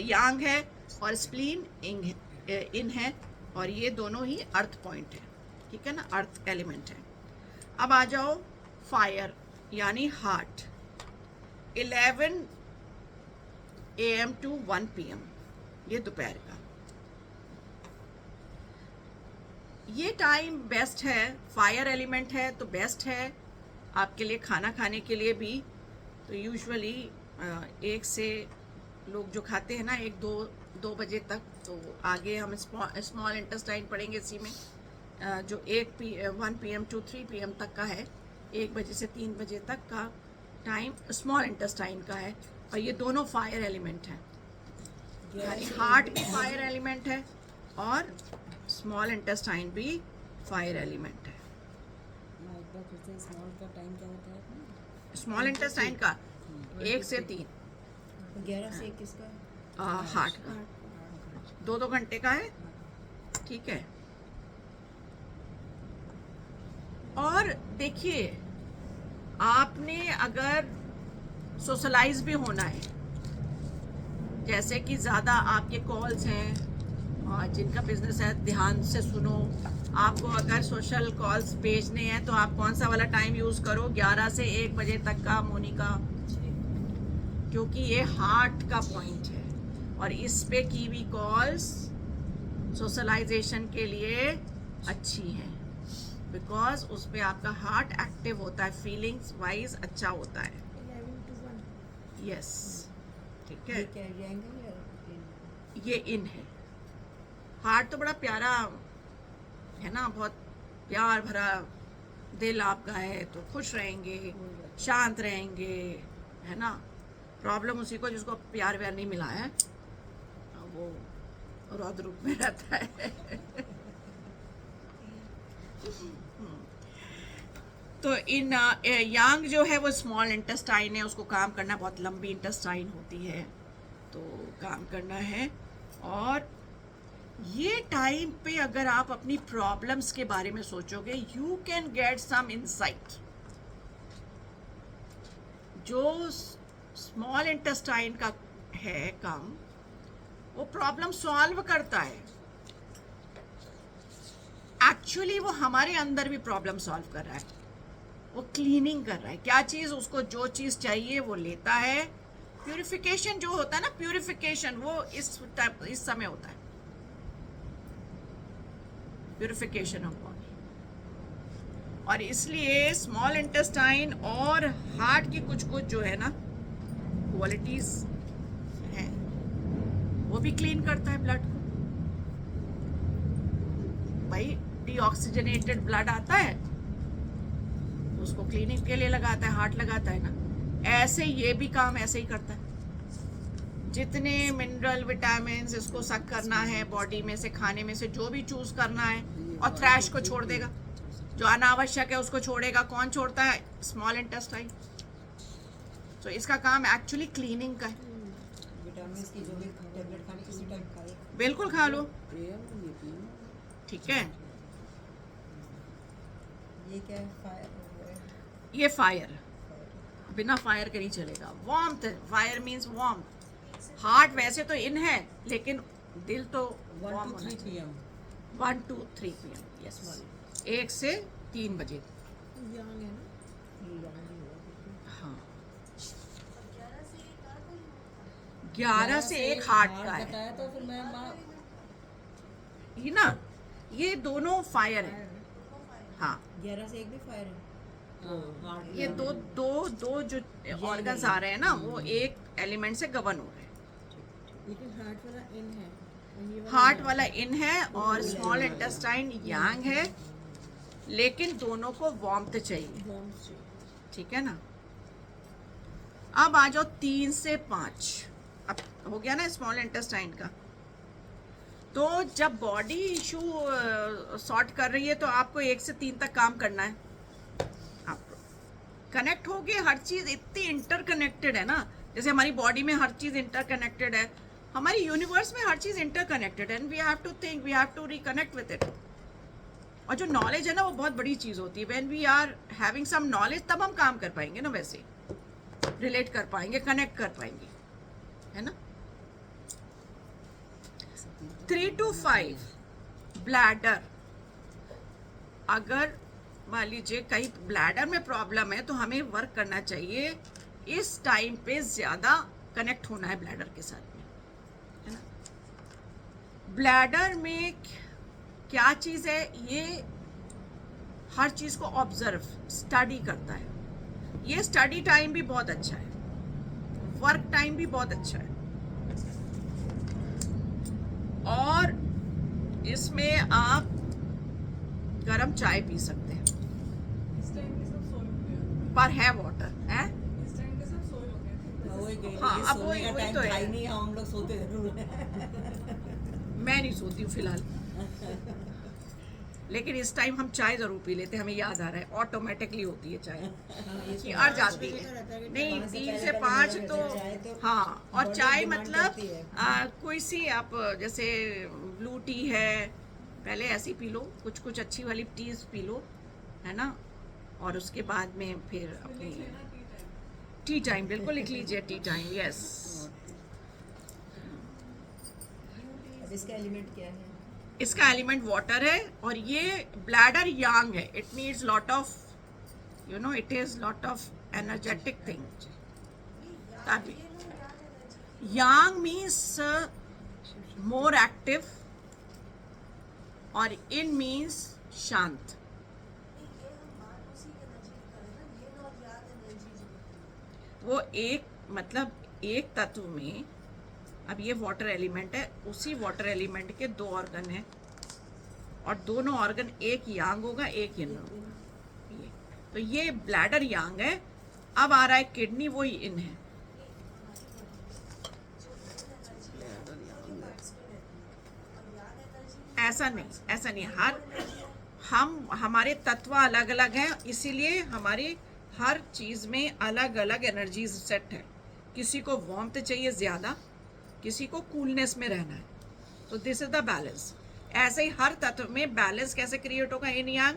S1: यांग है और स्प्लीन इन है, और ये दोनों ही अर्थ पॉइंट है। ठीक है ना, अर्थ एलिमेंट है। अब आ जाओ फायर यानी हार्ट, 11 AM to 1 PM, ये दोपहर का। ये टाइम बेस्ट है, फायर एलिमेंट है तो बेस्ट है आपके लिए, खाना खाने के लिए भी। तो यूजुअली 1 से लोग जो खाते हैं ना, 1-2 बजे तक, तो आगे हम स्मॉल इंटेस्टाइन पढ़ेंगे इसी में, जो 1 PM to 3 PM तक का है, 1 बजे से 3 बजे तक का टाइम स्मॉल इंटेस्टाइन का है, और ये दोनों फायर एलिमेंट हैं, यानी हार्ट भी फायर एलिमेंट है और स्मॉल इंटेस्टाइन भी फायर एलिमेंट है।
S2: एक बार फिर से स्मॉल का टाइम क्या होता है अपना?
S1: स्मॉल इंटेस्टाइन का 1 से 3
S2: 11 से 1 किसका है?
S1: हार्ट का 2-2 घंटे का है, ठीक है। और देखिए, आपने अगर सोशलाइज भी होना है, जैसे कि ज़्यादा आपके कॉल्स हैं और जिनका बिजनेस है, ध्यान से सुनो। आपको अगर सोशल कॉल्स भेजने हैं तो आप कौन सा वाला टाइम यूज़ करो, 11 से 1 बजे तक का, मोनिका, क्योंकि ये हार्ट का पॉइंट है और इस पे की हुई कॉल्स सोशलाइजेशन के लिए अच्छी हैं, बिकॉज उस पे आपका हार्ट एक्टिव होता है, फीलिंग्स वाइज अच्छा होता है।
S3: 11 to 1
S1: यस, ठीक
S2: ये
S1: है।
S2: क्या yang है या
S1: ये इन है। हार्ट तो बड़ा प्यारा है ना, बहुत प्यार भरा दिल आपका है, तो खुश रहेंगे, शांत रहेंगे, है ना। प्रॉब्लम उसी को जिसको प्यार व्यार नहीं मिला है, वो रौद्र रूप में रहता है। तो इन यांग जो है वो स्मॉल इंटेस्टाइन है, उसको काम करना, बहुत लंबी इंटेस्टाइन होती है तो काम करना है। और ये टाइम पे अगर आप अपनी प्रॉब्लम्स के बारे में सोचोगे, you can get some insight. जो स्मॉल इंटेस्टाइन का है काम, वो प्रॉब्लम सॉल्व करता है। एक्चुअली वो हमारे अंदर भी प्रॉब्लम सॉल्व कर रहा है, वो क्लीनिंग कर रहा है। क्या चीज़ उसको, जो चीज़ चाहिए वो लेता है। प्यूरिफिकेशन जो होता है ना, प्यूरिफिकेशन वो इस समय होता है, प्यूरिफिकेशन ऑफ बॉडी। और इसलिए स्मॉल इंटेस्टाइन और हार्ट की कुछ कुछ जो है ना क्वालिटीज हैं, वो भी क्लीन करता है ब्लड को। भाई डीऑक्सीजनेटेड ब्लड आता है, उसको क्लीनिंग के लिए लगाता है, हार्ट लगाता है ना। ऐसे ये भी काम ऐसे ही करता है। जितने मिनरल विटामिन इसको सक करना है बॉडी में से, खाने में से जो भी चूज करना है, और थ्रैश को छोड़ देगा, जो अनावश्यक है उसको छोड़ेगा। कौन छोड़ता है? Small intestine. तो इसका काम एक्चुअली क्लीनिंग का है।
S2: विटामिन की जो भी टेबलेट खाने किसी टाइम खाए,
S1: बिल्कुल खा लो, ठीक है।
S2: ये क्या है? फायर,
S1: ये फायर, बिना फायर के नहीं चलेगा। Warmth, fire means warmth. Heart वैसे तो इन है, लेकिन दिल तो
S2: 1 to 3 PM
S1: 1 to 3 PM, yes, 1 से 3 बजे।
S3: yang है ना।
S1: हाँ, 11 से 1 हार्ट का है।
S2: बताया तो फिर मैं
S1: ये ना, ये दोनों फायर है। हाँ,
S2: 11 से 1 भी फायर है।
S1: ये दो दो दो जो ऑर्गन्स आ रहे हैं ना, वो एक एलिमेंट से गवर्न हो रहे हैं।
S3: लेकिन हार्ट वाला इन है और ये
S1: हार्ट वाला इन है और स्मॉल इंटेस्टाइन यांग है, लेकिन दोनों को वार्मथ चाहिए,
S3: बॉम्ब से।
S1: ठीक है ना। अब आ जाओ 3 से 5। अब हो गया ना स्मॉल इंटेस्टाइन का। तो जब बॉडी इशू सॉर्ट कर रही है तो आपको 1 से 3 तक काम करना है। आप कनेक्ट हो गए, हर चीज़ इतनी इंटरकनेक्टेड है ना। जैसे हमारी बॉडी में हर चीज़ इंटरकनेक्टेड है, हमारी यूनिवर्स में हर चीज़ इंटरकनेक्टेड है, and we have to think, we have to reconnect with it. और जो नॉलेज है ना, वो बहुत बड़ी चीज़ होती है। When we are having some knowledge, तब हम काम कर पाएंगे ना, वैसे रिलेट कर पाएंगे, कनेक्ट कर पाएंगे, है ना। 3 to 5 ब्लैडर। अगर मान लीजिए कहीं ब्लैडर में प्रॉब्लम है तो हमें वर्क करना चाहिए, इस टाइम पे ज्यादा कनेक्ट होना है ब्लैडर के साथ में, है ना। ब्लैडर में क्या चीज़ है, ये हर चीज़ को ऑब्जर्व, स्टडी करता है। ये स्टडी टाइम भी बहुत अच्छा है, वर्क टाइम भी बहुत अच्छा है। और इसमें आप गरम चाय पी सकते हैं,
S3: इस टाइम पे सब सोए होते हैं।
S1: पर है वाटर है।
S3: इस टाइम पे सब सोए होते हैं।
S2: वही कह रही
S1: हाँ,
S2: है,
S1: अब
S2: सोने
S1: वही-
S2: का
S1: वही
S2: टाइम
S1: तो है।
S2: था ही नहीं, हम लोग सोते जरूर हैं।
S1: मैं नहीं सोती हूँ फिलहाल। लेकिन इस टाइम हम चाय जरूर पी लेते हैं, हमें याद आ रहा है, ऑटोमेटिकली होती है चाय कि
S3: तो
S1: अड़ जाती है। नहीं, 3 से 5 तो हाँ, और चाय मतलब कोई सी आप जैसे ब्लू टी है, पहले ऐसी पी लो, कुछ कुछ अच्छी वाली टीज पी लो, है ना, और उसके बाद में फिर अपनी टी टाइम, बिल्कुल लिख लीजिए टी टाइम, यस।
S2: अब इसका एलिमेंट क्या है?
S1: इसका एलिमेंट वाटर है, और ये ब्लैडर यांग है, it needs lot of, you know, it is lot of energetic thing. तभी यांग मीन्स मोर एक्टिव, और इन मीन्स शांत। वो एक मतलब एक तत्व में, अब ये वाटर एलिमेंट है, उसी वाटर एलिमेंट के 2 ऑर्गन हैं, और दोनों ऑर्गन, एक यांग होगा एक yin होगा। ये तो ये ब्लैडर यांग है। अब आ रहा है किडनी, वो इन है। ऐसा नहीं, हमारे तत्व अलग अलग हैं, इसीलिए हमारी हर चीज में अलग अलग एनर्जीज सेट है। किसी को वार्मथ चाहिए ज्यादा, किसी को कूलनेस में रहना है, तो दिस इज द बैलेंस। ऐसे ही हर तत्व में बैलेंस कैसे क्रिएट होगा, इन यांग,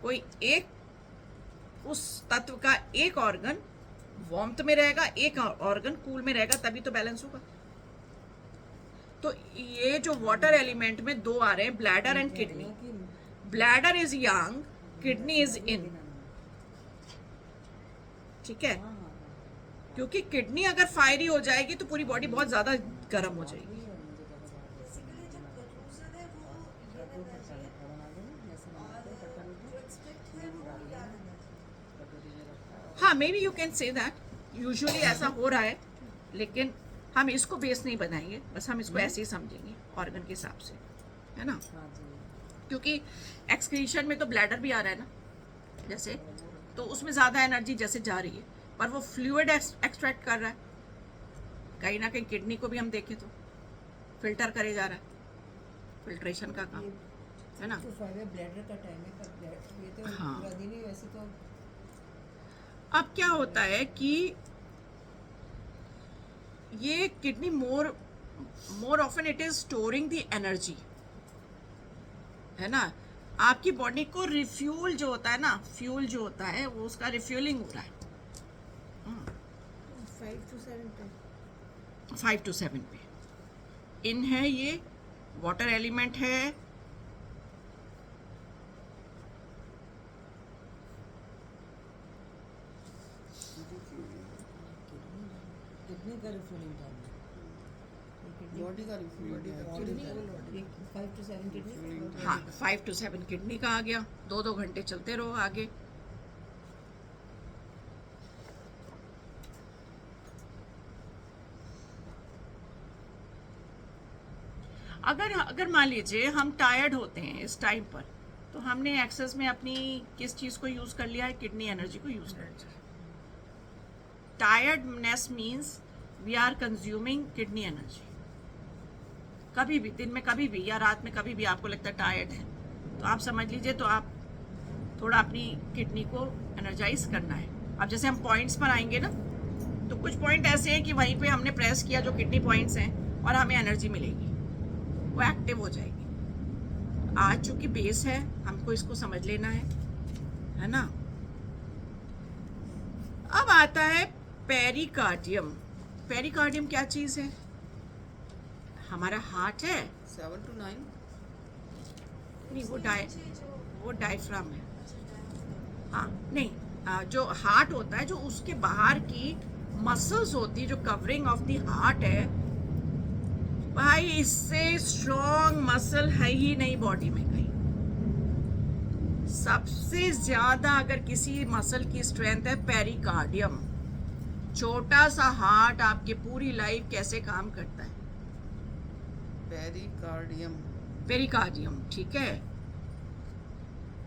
S1: कोई एक उस तत्व का एक ऑर्गन वार्मथ में रहेगा, एक ऑर्गन कूल में रहेगा, तभी तो बैलेंस होगा। तो ये जो वाटर एलिमेंट में 2 आ रहे हैं, bladder and kidney. Bladder is Yang, kidney is in, ठीक है, क्योंकि किडनी अगर फायरी हो जाएगी तो पूरी बॉडी बहुत ज्यादा गर्म हो जाएगी। हाँ, may be you can say that, usually ऐसा हो रहा है, लेकिन हम इसको बेस नहीं बनाएंगे, बस हम इसको ऐसे ही समझेंगे ऑर्गन के हिसाब से, है ना, क्योंकि एक्सक्रीशन में तो ब्लैडर भी आ रहा है ना, जैसे, तो उसमें ज़्यादा एनर्जी जैसे जा रही है, पर वो फ्लूइड एक्सट्रैक्ट कर रहा है। कहीं ना कहीं किडनी को भी हम देखें तो फिल्टर करे जा रहा है, फिल्ट्रेशन का काम, है ना।
S2: तो ब्लैडर का टाइम है, पर ये तो
S1: हाँ।
S2: पूरा दिन ही वैसे तो।
S1: अब क्या होता है कि ये kidney more often it is storing the energy, है ना। आपकी बॉडी को रिफ्यूल जो होता है ना, फ्यूल जो होता है, वो उसका रिफ्यूलिंग हो रहा है
S3: 5 to 7 पे।
S1: 5 to 7 पे। इन है, ये वाटर एलिमेंट है,
S2: किडनी का रिफिलिंग टाइम है,
S4: बॉडी का रिफ्यूलिंग
S2: 5 to 7 किडनी।
S1: हाँ 5 to 7 किडनी का आ गया। 2-2 घंटे चलते रहो आगे। अगर मान लीजिए हम टायर्ड होते हैं इस टाइम पर, तो हमने एक्सेस में अपनी किस चीज को यूज कर लिया है, किडनी एनर्जी को यूज कर लिया। Tiredness means we are consuming kidney energy. कभी भी दिन में, कभी भी, या रात में कभी भी आपको लगता है टायर्ड है, तो आप समझ लीजिए, तो आप थोड़ा अपनी किडनी को एनर्जाइज करना है। अब जैसे हम पॉइंट्स पर आएंगे ना, तो कुछ पॉइंट ऐसे हैं कि वहीं पे हमने प्रेस किया जो किडनी पॉइंट्स हैं, और हमें एनर्जी मिलेगी, वो एक्टिव हो जाएगी। आज चूंकि बेस है, हमको इसको समझ लेना है ना। अब आता है पेरिकार्डियम। पेरिकार्डियम क्या चीज है? हमारा हार्ट है।
S4: 7 to 9
S1: नहीं, वो डायफ्राम है। हाँ नहीं, जो हार्ट होता है, जो उसके बाहर की मसल्स होती है, जो कवरिंग ऑफ द हार्ट है, भाई इससे स्ट्रॉन्ग मसल है ही नहीं बॉडी में कहीं। सबसे ज्यादा अगर किसी मसल की स्ट्रेंथ है पेरिकार्डियम। छोटा सा हार्ट आपकी पूरी लाइफ कैसे काम करता है?
S4: पेरिकार्डियम
S1: पेरिकार्डियम, ठीक है।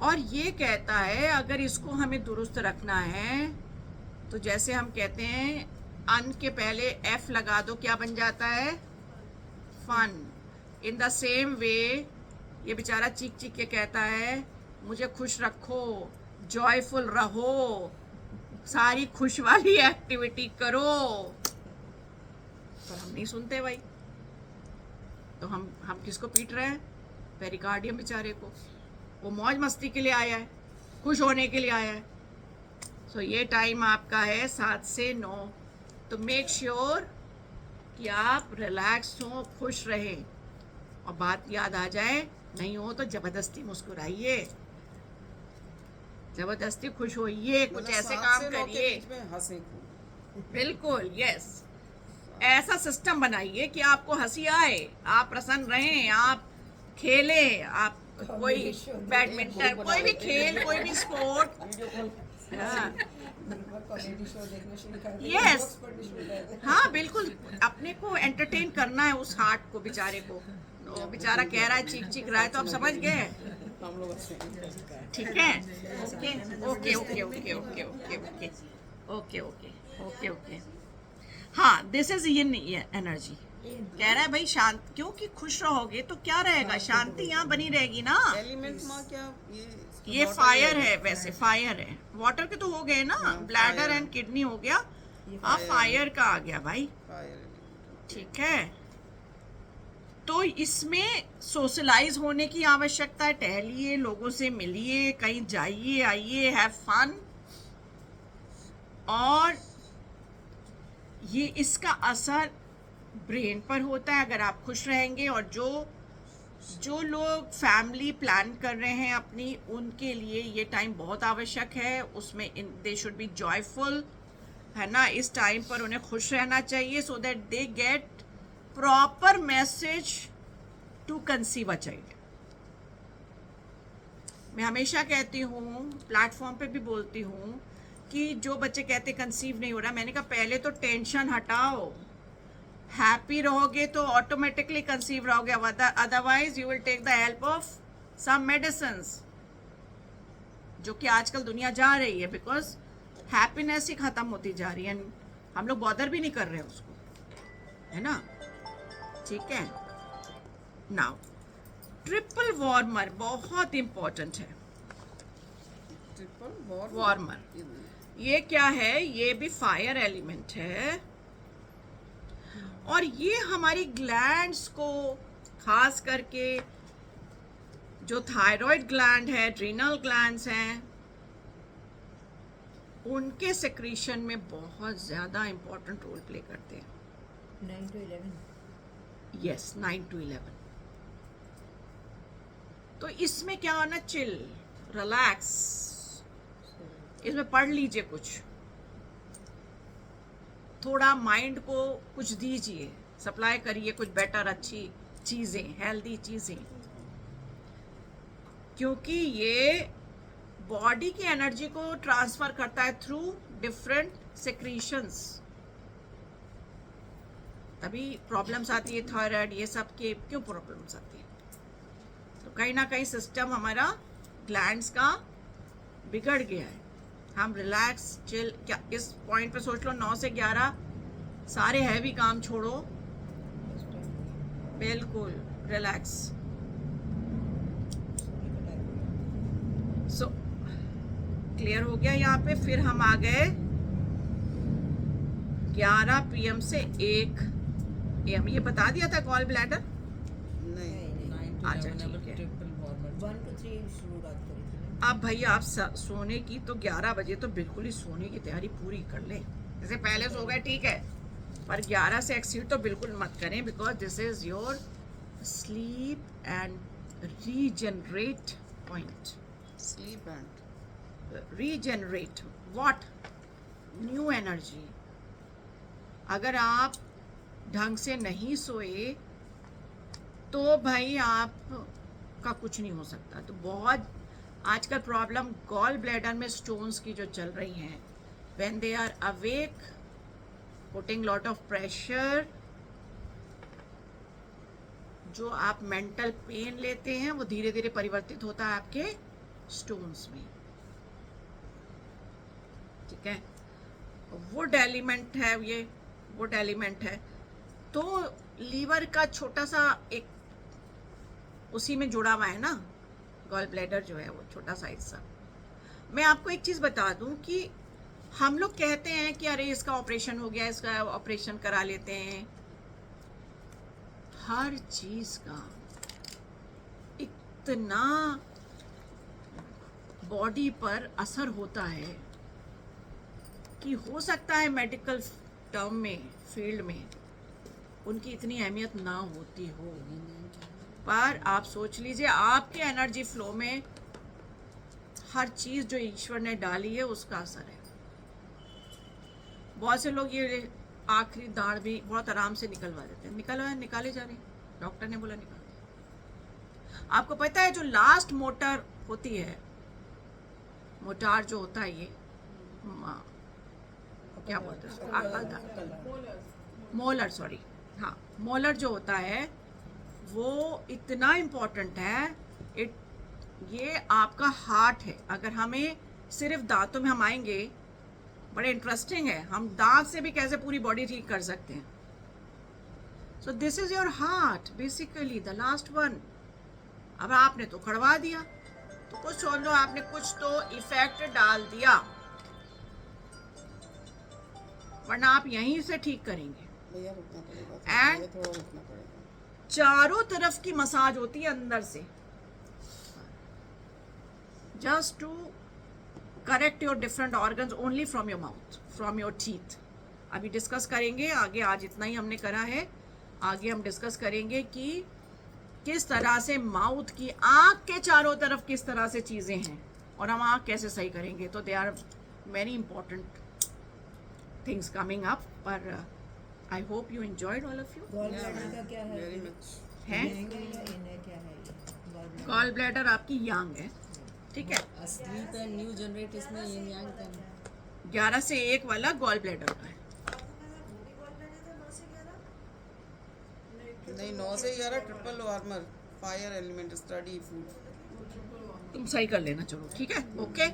S1: और ये कहता है अगर इसको हमें दुरुस्त रखना है, तो जैसे हम कहते हैं अन के पहले एफ लगा दो, क्या बन जाता है? Fun. In the same way ये बेचारा चीख चीख के कहता है मुझे खुश रखो, जॉयफुल रहो, सारी खुश वाली एक्टिविटी करो, पर हम नहीं सुनते भाई। तो हम किसको पीट रहे हैं? पेरिकार्डियम बेचारे को। वो मौज मस्ती के लिए आया है, खुश होने के लिए आया है। सो ये टाइम आपका है 7 से 9, तो मेक श्योर कि आप रिलैक्स हो, खुश रहें। और बात याद आ जाए, नहीं हो तो जबरदस्ती मुस्कुराइए, जबरदस्ती खुश होइए, कुछ
S4: मतलब
S1: ऐसे
S4: 7
S1: काम
S4: से 9 के
S1: करिए।
S4: बीच में हंसे खूब।
S1: बिल्कुल, यस। ऐसा सिस्टम बनाइए कि आपको हंसी आए, आप प्रसन्न रहें, आप खेलें, आप कोई बैडमिंटन, कोई भी खेल, कोई भी sport.
S4: Video call
S2: comedy show देखना शुरू कर दें,
S1: Yes.
S2: jokes पढ़ने शुरू कर दें।
S1: हाँ बिल्कुल, अपने को एंटरटेन करना है उस हार्ट को बेचारे को। तो बेचारा कह रहा है, चीख चीख रहा है, तो आप समझ गए,
S4: हम लोग अच्छे हैं।
S1: ठीक है? Okay okay okay okay okay okay okay okay okay okay. हाँ, दिस इज यिन एनर्जी। कह रहा है भाई शांत, क्योंकि खुश रहोगे तो क्या रहेगा, शांति यहाँ बनी रहेगी ना।
S4: एलिमेंट माँ क्या
S1: ये फायर है, वैसे फायर है। वाटर के तो हो गए ना, ब्लैडर एंड किडनी हो गया, अब फायर का आ गया भाई,
S4: फायर
S1: ठीक है? तो इसमें सोशलाइज होने की आवश्यकता है, टहलिए, लोगों से मिलिए, कहीं जाइए आइए, हैव फन। और ये इसका असर ब्रेन पर होता है अगर आप खुश रहेंगे। और जो लोग फैमिली प्लान कर रहे हैं अपनी, उनके लिए ये टाइम बहुत आवश्यक है। उसमें दे शुड बी जॉयफुल, है ना? इस टाइम पर उन्हें खुश रहना चाहिए, so that they get proper message to conceive a child. मैं हमेशा कहती हूँ, प्लेटफॉर्म पे भी बोलती हूँ, कि जो बच्चे कहते कंसीव नहीं हो रहा, मैंने कहा पहले तो टेंशन हटाओ, हैप्पी रहोगे तो ऑटोमेटिकली कंसीव रहोगे, otherwise you will take the help of some medicines, जो कि आजकल दुनिया जा रही है, बिकॉज हैप्पीनेस ही खत्म होती जा रही है। हम लोग बॉदर भी नहीं कर रहे हैं उसको, है ना? ठीक है। नाउ ट्रिपल वार्मर बहुत इंपॉर्टेंट है।
S4: ट्रिपल
S1: वार्मर ये क्या है? ये भी फायर एलिमेंट है, और ये हमारी ग्लैंड्स को, खास करके जो थायराइड ग्लैंड है, एड्रिनल ग्लैंड्स हैं, उनके सेक्रीशन में बहुत ज़्यादा इंपॉर्टेंट रोल प्ले करते हैं।
S3: 9 to 11.
S1: Yes, 9 to 11। तो इसमें क्या होना, चिल, रिलैक्स, इसमें पढ़ लीजिए, कुछ थोड़ा माइंड को कुछ दीजिए, सप्लाई करिए कुछ बेटर, अच्छी चीज़ें, हेल्दी चीज़ें, क्योंकि ये बॉडी की एनर्जी को ट्रांसफर करता है थ्रू डिफरेंट सेक्रीशंस। तभी प्रॉब्लम्स आती है, थायराइड, ये सब के क्यों प्रॉब्लम्स आती है? तो कहीं ना कहीं सिस्टम हमारा ग्लैंड्स का बिगड़ गया है। हम रिलैक्स, चिल, क्या इस पॉइंट पे सोच लो, 9 से 11 सारे हैवी काम छोड़ो, बिल्कुल रिलैक्स। सो क्लियर हो गया यहाँ पे। फिर हम आ गए 11 PM से 1 AM। ये बता दिया था गॉल ब्लैडर।
S4: नहीं
S2: 9 to
S1: अच्छा,
S2: 11
S1: ठीक है।
S2: ट्रिपल वार्मर
S3: 1 to 3 शुरुआत करी थी ना।
S1: अब भैया आप सोने की तो 11 बजे तो बिल्कुल ही सोने की तैयारी पूरी कर लें। जैसे पहले सो गए ठीक है, पर 11 से एक्सीड तो बिल्कुल मत करें, because this is your sleep and regenerate point.
S4: Sleep and
S1: regenerate what? New energy. अगर आप ढंग से नहीं सोए तो भाई आप का कुछ नहीं हो सकता। तो बहुत आजकल प्रॉब्लम गॉल ब्लैडर में स्टोन्स की जो चल रही हैं, when they are awake, putting lot of pressure, जो आप मेंटल पेन लेते हैं वो धीरे धीरे परिवर्तित होता है आपके स्टोन्स में, ठीक है? वुड एलिमेंट है, ये वुड एलिमेंट है। तो लीवर का छोटा सा एक उसी में जुड़ा हुआ है ना, गॉल ब्लैडर जो है वो छोटा साइज सा। मैं आपको एक चीज़ बता दूं कि हम लोग कहते हैं कि अरे इसका ऑपरेशन हो गया, इसका ऑपरेशन करा लेते हैं। हर चीज़ का इतना बॉडी पर असर होता है कि हो सकता है मेडिकल टर्म में, फील्ड में उनकी इतनी अहमियत ना होती हो, पर आप सोच लीजिए आपके एनर्जी फ्लो में हर चीज़ जो ईश्वर ने डाली है उसका असर है। बहुत से लोग ये आखिरी दाढ़ भी बहुत आराम से निकलवा देते हैं, निकाले जा रहे हैं, डॉक्टर ने बोला निकाल दे। आपको पता है जो लास्ट मोटर होती है, मोटार जो होता है ये क्या बोलते हैं, मोलर, सॉरी, हाँ, मोलर जो होता है वो इतना इम्पोर्टेंट है। ये आपका हार्ट है। अगर हमें सिर्फ दांतों में हम आएंगे, बड़े इंटरेस्टिंग है, हम दांत से भी कैसे पूरी बॉडी ठीक कर सकते हैं। सो this is your heart basically, the last one. अब आपने तो खड़वा दिया, तो कुछ समझ लो आपने कुछ तो इफेक्ट डाल दिया, वरना आप यहीं से ठीक करेंगे।
S4: भैया रुकना पड़ेगा,
S1: And-
S4: भैया थोड़ा रुकना पड़ेगा।
S1: चारों तरफ की मसाज होती है अंदर से, just to correct your different organs only from your mouth, from your teeth. अभी डिस्कस करेंगे आगे, आज इतना ही हमने करा है। आगे हम डिस्कस करेंगे कि किस तरह से माउथ की, आँख के चारों तरफ किस तरह से चीज़ें हैं और हम आँख कैसे सही करेंगे। तो they are very important things coming up, पर I hope you enjoyed all of you.
S3: Gall bladder का क्या है?
S4: Very much.
S1: है
S3: Yang है या in है, क्या है ये?
S1: गॉल ब्लैडर आपकी यांग है, ठीक है।
S2: स्लीप एंड न्यू जनरेट इसमें yin yang का
S1: 11 से 1 वाला गॉल ब्लैडर का है।
S4: नहीं, 9 से 11 triple warmer, fire element, study, food.
S1: तुम सही कर लेना, चलो ठीक है, ओके।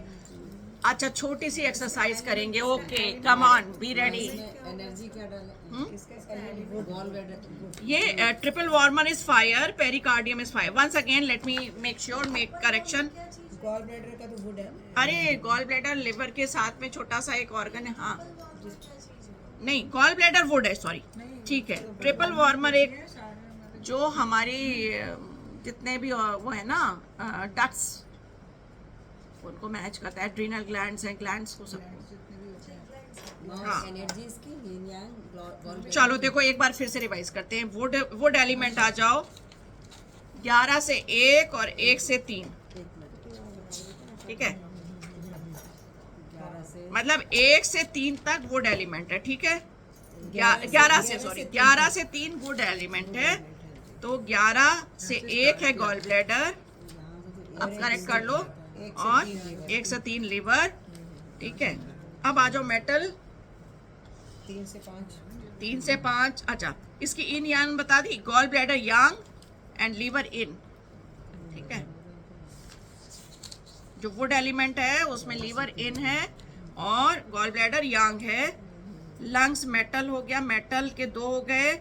S1: अच्छा, छोटी सी एक्सरसाइज करेंगे, okay, come on, be ready.
S2: Energy क्या डाले? गॉल ब्लैडर
S1: ये triple warmer is fire, pericardium is fire. Once again let me make sure, make correction.
S3: Gall bladder का तो वुड है।
S1: अरे गॉल ब्लैडर लिवर के साथ में छोटा सा एक ऑर्गन है, हाँ। नहीं, गॉल ब्लैडर वुड है, सॉरी, ठीक है। ट्रिपल वार्मर एक जो हमारी जितने भी वो है ना डक्ट्स, उनको मैच करता है, एड्रीनल ग्लैंड्स हैं, ग्लैंड्स को सबको। हाँ।
S2: एनर्जी इसकी yin yang गॉल
S1: चलो देखो एक बार फिर से रिवाइज करते हैं। वुड एलिमेंट आ जाओ, 11 से 1 और 1 से 3, ठीक है।
S2: 11 से
S1: मतलब 1 से 3 तक वुड एलिमेंट है, ठीक है। 11 से, सॉरी, 11 से 3 वुड एलिमेंट है, तो 11 से 1 है गॉल ब्लैडर, अब करेक्ट कर लो, और 1 से 3 लिवर, ठीक है। अब आ जाओ मेटल,
S3: 3 से 5।
S1: 3 से 5। अच्छा, इसकी इन यान बता दी, gall bladder yang and liver yin, ठीक है। जो वुड एलिमेंट है उसमें लीवर इन है और गॉल ब्लैडर यांग है। लंग्स मेटल हो गया, मेटल के 2 हो गए,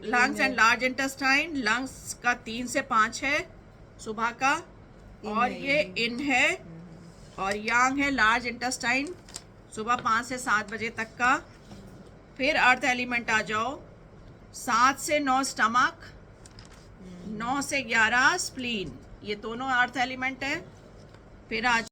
S1: lungs and large intestine. Lungs का 3 से 5 है सुबह का, और ये इन है, और यांग है लार्ज इंटेस्टाइन, सुबह 5 से 7 बजे तक का। फिर अर्थ एलिमेंट आ जाओ, 7 से 9 स्टमक, 9 से 11 स्प्लीन, ये दोनों अर्थ एलिमेंट है। फिर आ